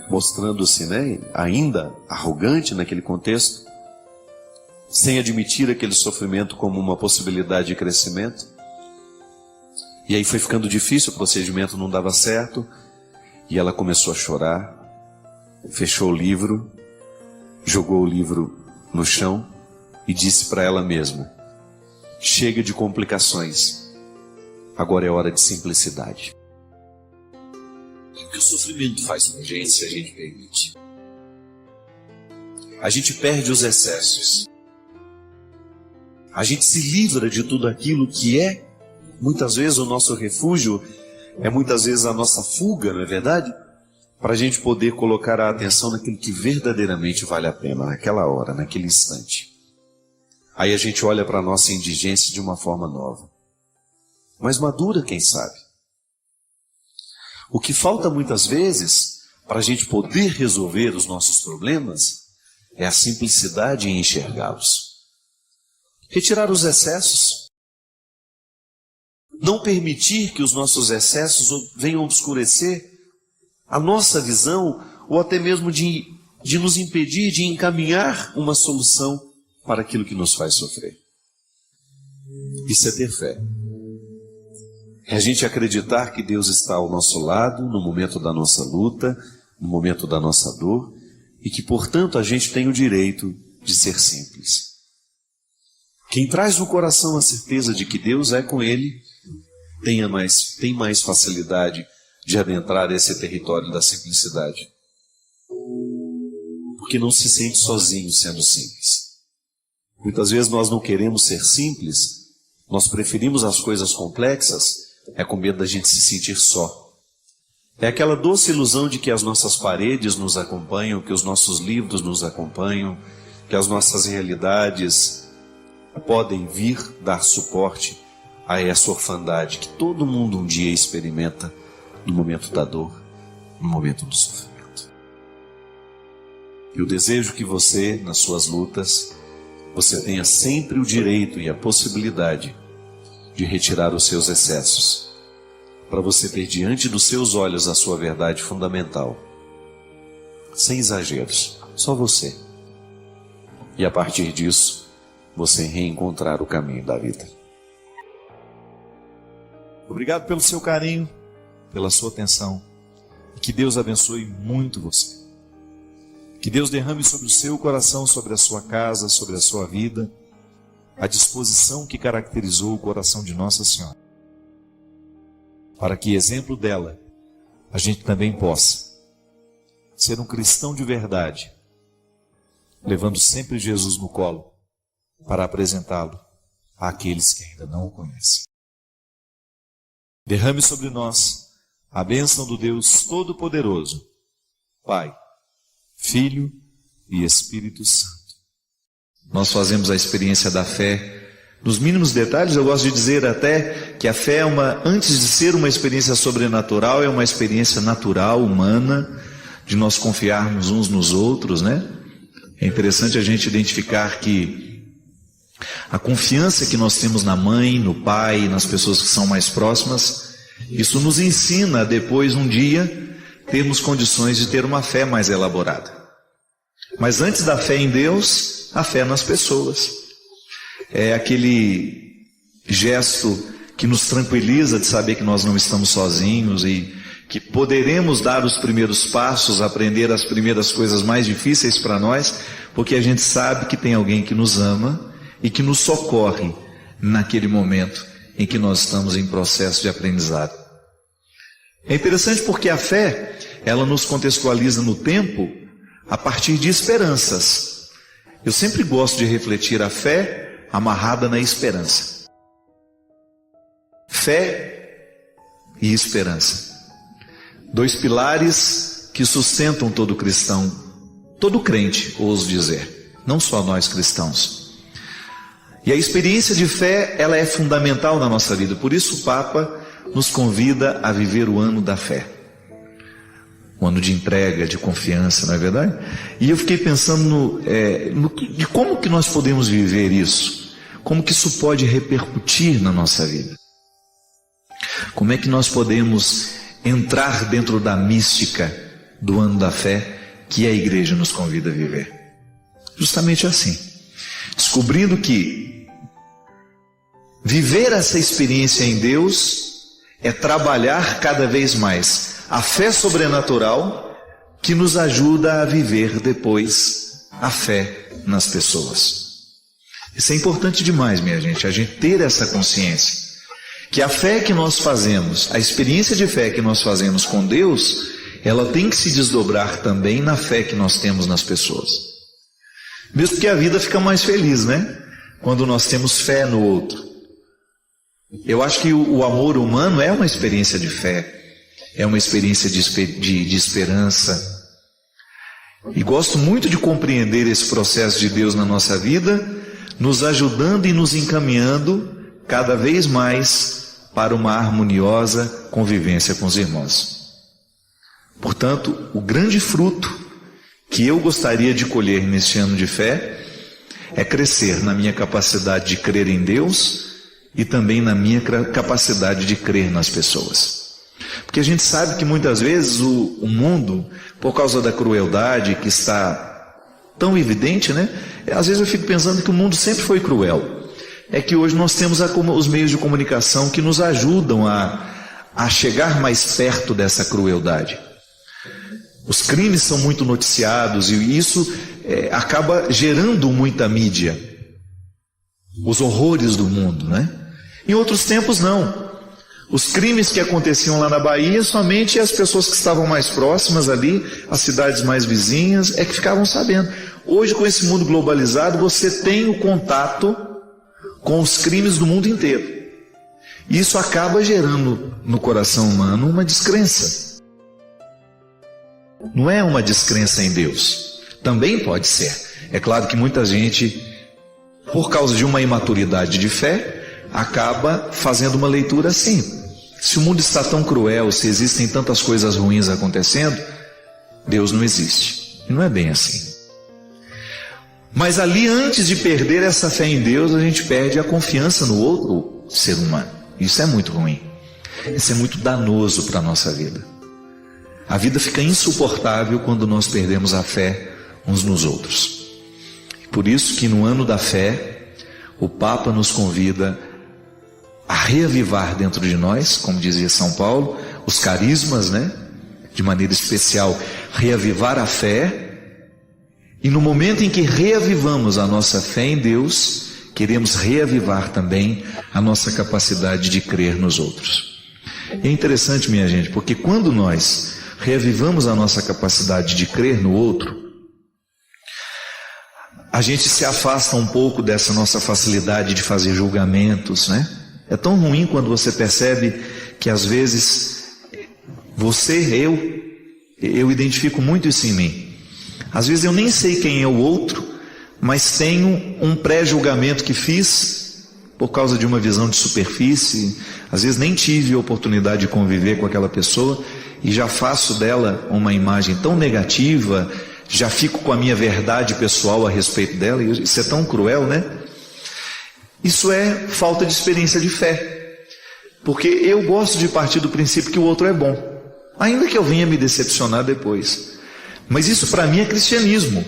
mostrando-se, ainda arrogante naquele contexto, sem admitir aquele sofrimento como uma possibilidade de crescimento. E aí foi ficando difícil, o procedimento não dava certo, e ela começou a chorar, fechou o livro, jogou o livro no chão e disse para ela mesma: chega de complicações, agora é hora de simplicidade. O que o sofrimento faz com a gente se a gente permite? A gente perde os excessos. A gente se livra de tudo aquilo que é, muitas vezes, o nosso refúgio, é muitas vezes a nossa fuga, não é verdade? Para a gente poder colocar a atenção naquilo que verdadeiramente vale a pena, naquela hora, naquele instante. Aí a gente olha para a nossa indigência de uma forma nova, mais madura, quem sabe. O que falta muitas vezes para a gente poder resolver os nossos problemas é a simplicidade em enxergá-los. Retirar os excessos. Não permitir que os nossos excessos venham obscurecer a nossa visão, ou até mesmo de nos impedir de encaminhar uma solução para aquilo que nos faz sofrer. Isso é ter fé. É a gente acreditar que Deus está ao nosso lado no momento da nossa luta, no momento da nossa dor, e que, portanto, a gente tem o direito de ser simples. Quem traz no coração a certeza de que Deus é com ele, tem mais facilidade de adentrar esse território da simplicidade. Porque não se sente sozinho sendo simples. Muitas vezes nós não queremos ser simples, nós preferimos as coisas complexas, com medo da gente se sentir só. É aquela doce ilusão de que as nossas paredes nos acompanham, que os nossos livros nos acompanham, que as nossas realidades podem vir dar suporte a essa orfandade que todo mundo um dia experimenta no momento da dor, no momento do sofrimento. Eu desejo que você, nas suas lutas, você tenha sempre o direito e a possibilidade de retirar os seus excessos, para você ter diante dos seus olhos a sua verdade fundamental, sem exageros, só você. E a partir disso, você reencontrar o caminho da vida. Obrigado pelo seu carinho, pela sua atenção. Que Deus abençoe muito você. Que Deus derrame sobre o seu coração, sobre a sua casa, sobre a sua vida, a disposição que caracterizou o coração de Nossa Senhora. para que, exemplo dela, a gente também possa ser um cristão de verdade, levando sempre Jesus no colo para apresentá-lo àqueles que ainda não o conhecem. Derrame sobre nós a bênção do Deus Todo-Poderoso, Pai, Filho e Espírito Santo. Nós fazemos a experiência da fé nos mínimos detalhes. Eu gosto de dizer até que a fé antes de ser uma experiência sobrenatural, é uma experiência natural, humana, de nós confiarmos uns nos outros, né? É interessante a gente identificar que a confiança que nós temos na mãe, no pai, nas pessoas que são mais próximas, isso nos ensina a depois, um dia, termos condições de ter uma fé mais elaborada. Mas antes da fé em Deus, a fé nas pessoas. É aquele gesto que nos tranquiliza de saber que nós não estamos sozinhos e que poderemos dar os primeiros passos, aprender as primeiras coisas mais difíceis para nós, porque a gente sabe que tem alguém que nos ama e que nos socorre naquele momento em que nós estamos em processo de aprendizado. É interessante porque a fé, ela nos contextualiza no tempo a partir de esperanças. Eu sempre gosto de refletir a fé amarrada na esperança. Fé e esperança. Dois pilares que sustentam todo cristão, todo crente, ouso dizer, não só nós cristãos. E a experiência de fé, ela é fundamental na nossa vida. Por isso o Papa nos convida a viver o ano da fé. Um ano de entrega, de confiança, não é verdade? E eu fiquei pensando de como que nós podemos viver isso. Como que isso pode repercutir na nossa vida. Como é que nós podemos entrar dentro da mística do ano da fé que a igreja nos convida a viver. Justamente assim. Descobrindo que viver essa experiência em Deus é trabalhar cada vez mais a fé sobrenatural que nos ajuda a viver depois a fé nas pessoas. Isso é importante demais, minha gente, a gente ter essa consciência. Que a fé que nós fazemos, a experiência de fé que nós fazemos com Deus, ela tem que se desdobrar também na fé que nós temos nas pessoas. Mesmo que a vida fica mais feliz, né? Quando nós temos fé no outro. Eu acho que o amor humano é uma experiência de fé, é uma experiência de esperança. E gosto muito de compreender esse processo de Deus na nossa vida, nos ajudando e nos encaminhando cada vez mais para uma harmoniosa convivência com os irmãos. Portanto, o grande fruto que eu gostaria de colher neste ano de fé é crescer na minha capacidade de crer em Deus e também na minha capacidade de crer nas pessoas. Porque a gente sabe que muitas vezes o mundo, por causa da crueldade que está tão evidente, né? Às vezes eu fico pensando que o mundo sempre foi cruel. É que hoje nós temos os meios de comunicação que nos ajudam a chegar mais perto dessa crueldade. Os crimes são muito noticiados e isso acaba gerando muita mídia. Os horrores do mundo, né? Em outros tempos não. Os crimes que aconteciam lá na Bahia, somente as pessoas que estavam mais próximas ali, as cidades mais vizinhas, é que ficavam sabendo. Hoje, com esse mundo globalizado, você tem o contato com os crimes do mundo inteiro. E isso acaba gerando no coração humano uma descrença. Não é uma descrença em Deus. Também pode ser. É claro que muita gente, por causa de uma imaturidade de fé, acaba fazendo uma leitura assim. Se o mundo está tão cruel, se existem tantas coisas ruins acontecendo, Deus não existe. E não é bem assim. Mas ali, antes de perder essa fé em Deus, a gente perde a confiança no outro ser humano. Isso é muito ruim. Isso é muito danoso para a nossa vida. A vida fica insuportável quando nós perdemos a fé uns nos outros. Por isso que no ano da fé, o Papa nos convida a reavivar dentro de nós, como dizia São Paulo, os carismas, né? De maneira especial, reavivar a fé. E no momento em que reavivamos a nossa fé em Deus, queremos reavivar também a nossa capacidade de crer nos outros. É interessante, minha gente, porque quando nós reavivamos a nossa capacidade de crer no outro, a gente se afasta um pouco dessa nossa facilidade de fazer julgamentos, né? É tão ruim quando você percebe que às vezes eu identifico muito isso em mim. Às vezes eu nem sei quem é o outro, mas tenho um pré-julgamento que fiz por causa de uma visão de superfície. Às vezes nem tive a oportunidade de conviver com aquela pessoa e já faço dela uma imagem tão negativa, já fico com a minha verdade pessoal a respeito dela. Isso é tão cruel, né? Isso é falta de experiência de fé, porque eu gosto de partir do princípio que o outro é bom, ainda que eu venha me decepcionar depois. Mas isso para mim é cristianismo,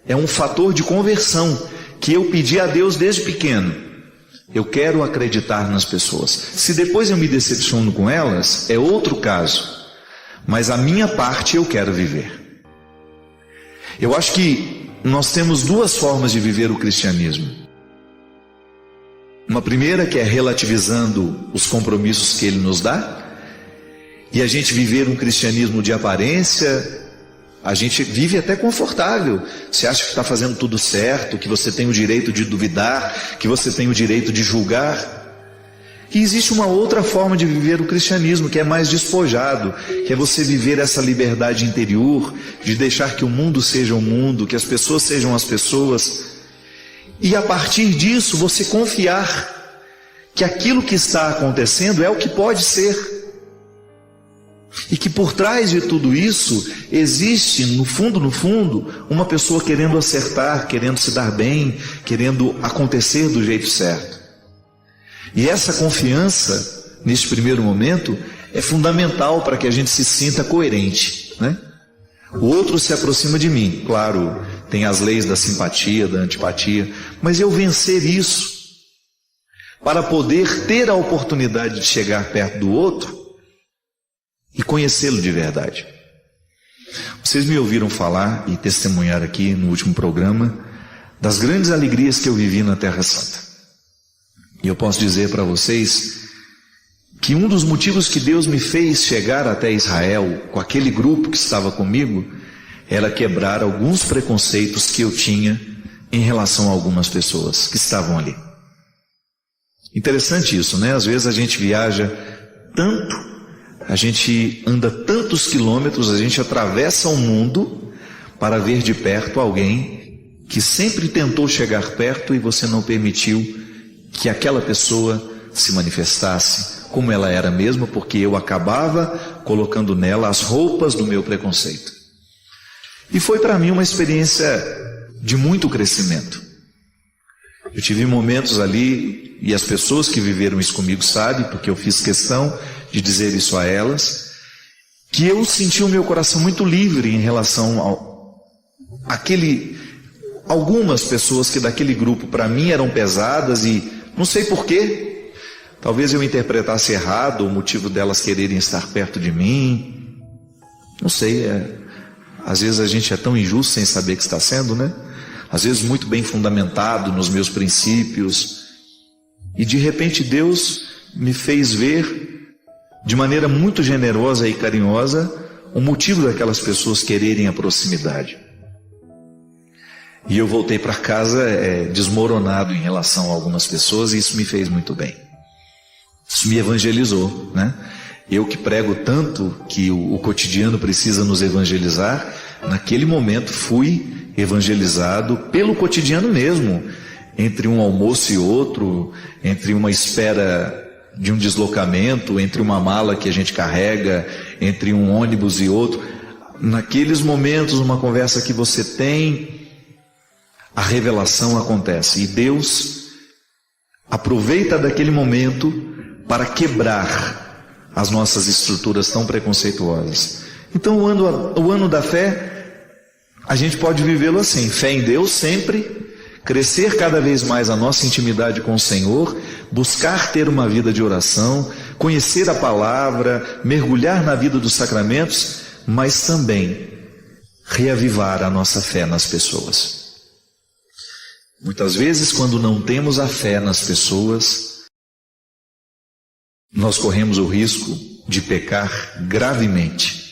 é um fator de conversão que eu pedi a Deus desde pequeno. Eu quero acreditar nas pessoas. Se depois eu me decepciono com elas, é outro caso, mas a minha parte eu quero viver. Eu acho que nós temos duas formas de viver o cristianismo. Uma primeira que é relativizando os compromissos que Ele nos dá, e a gente viver um cristianismo de aparência. A gente vive até confortável. Você acha que está fazendo tudo certo, que você tem o direito de duvidar, que você tem o direito de julgar. E existe uma outra forma de viver o cristianismo, que é mais despojado, que é você viver essa liberdade interior, de deixar que o mundo seja o mundo, que as pessoas sejam as pessoas. E a partir disso você confiar que aquilo que está acontecendo é o que pode ser. E que por trás de tudo isso existe, no fundo, uma pessoa querendo acertar, querendo se dar bem, querendo acontecer do jeito certo. E essa confiança, neste primeiro momento, é fundamental para que a gente se sinta coerente, né? O outro se aproxima de mim, claro, tem as leis da simpatia, da antipatia, mas eu vencer isso, para poder ter a oportunidade de chegar perto do outro e conhecê-lo de verdade. Vocês me ouviram falar e testemunhar aqui no último programa das grandes alegrias que eu vivi na Terra Santa. E eu posso dizer para vocês que um dos motivos que Deus me fez chegar até Israel com aquele grupo que estava comigo era quebrar alguns preconceitos que eu tinha em relação a algumas pessoas que estavam ali. Interessante isso, né? Às vezes a gente viaja tanto, a gente anda tantos quilômetros, a gente atravessa o mundo para ver de perto alguém que sempre tentou chegar perto e você não permitiu que aquela pessoa se manifestasse como ela era mesmo, porque eu acabava colocando nela as roupas do meu preconceito. E foi para mim uma experiência de muito crescimento. Eu tive momentos ali, e as pessoas que viveram isso comigo sabem, porque eu fiz questão de dizer isso a elas, que eu senti o meu coração muito livre em relação algumas pessoas que daquele grupo para mim eram pesadas e não sei porquê. Talvez eu interpretasse errado o motivo delas quererem estar perto de mim. Não sei, às vezes a gente é tão injusto sem saber que está sendo, né? Às vezes muito bem fundamentado nos meus princípios. E de repente Deus me fez ver, de maneira muito generosa e carinhosa, o motivo daquelas pessoas quererem a proximidade. E eu voltei para casa desmoronado em relação a algumas pessoas, e isso me fez muito bem. Isso me evangelizou, né? Eu que prego tanto que o cotidiano precisa nos evangelizar, naquele momento fui evangelizado pelo cotidiano mesmo, entre um almoço e outro, entre uma espera de um deslocamento, entre uma mala que a gente carrega, entre um ônibus e outro. Naqueles momentos, uma conversa que você tem, a revelação acontece, e Deus aproveita daquele momento para quebrar as nossas estruturas tão preconceituosas. Então o ano da fé, a gente pode vivê-lo assim: fé em Deus sempre, crescer cada vez mais a nossa intimidade com o Senhor, buscar ter uma vida de oração, conhecer a palavra, mergulhar na vida dos sacramentos, mas também reavivar a nossa fé nas pessoas. Muitas vezes, quando não temos a fé nas pessoas, nós corremos o risco de pecar gravemente.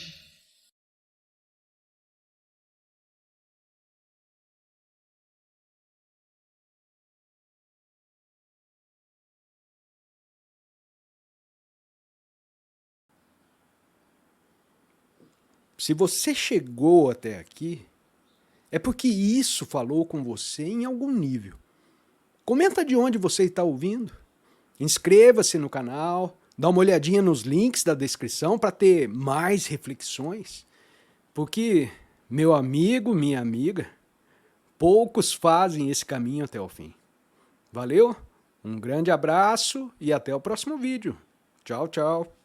Se você chegou até aqui, é porque isso falou com você em algum nível. Comenta de onde você está ouvindo. Inscreva-se no canal, dá uma olhadinha nos links da descrição para ter mais reflexões. Porque, meu amigo, minha amiga, poucos fazem esse caminho até o fim. Valeu? Um grande abraço e até o próximo vídeo. Tchau, tchau.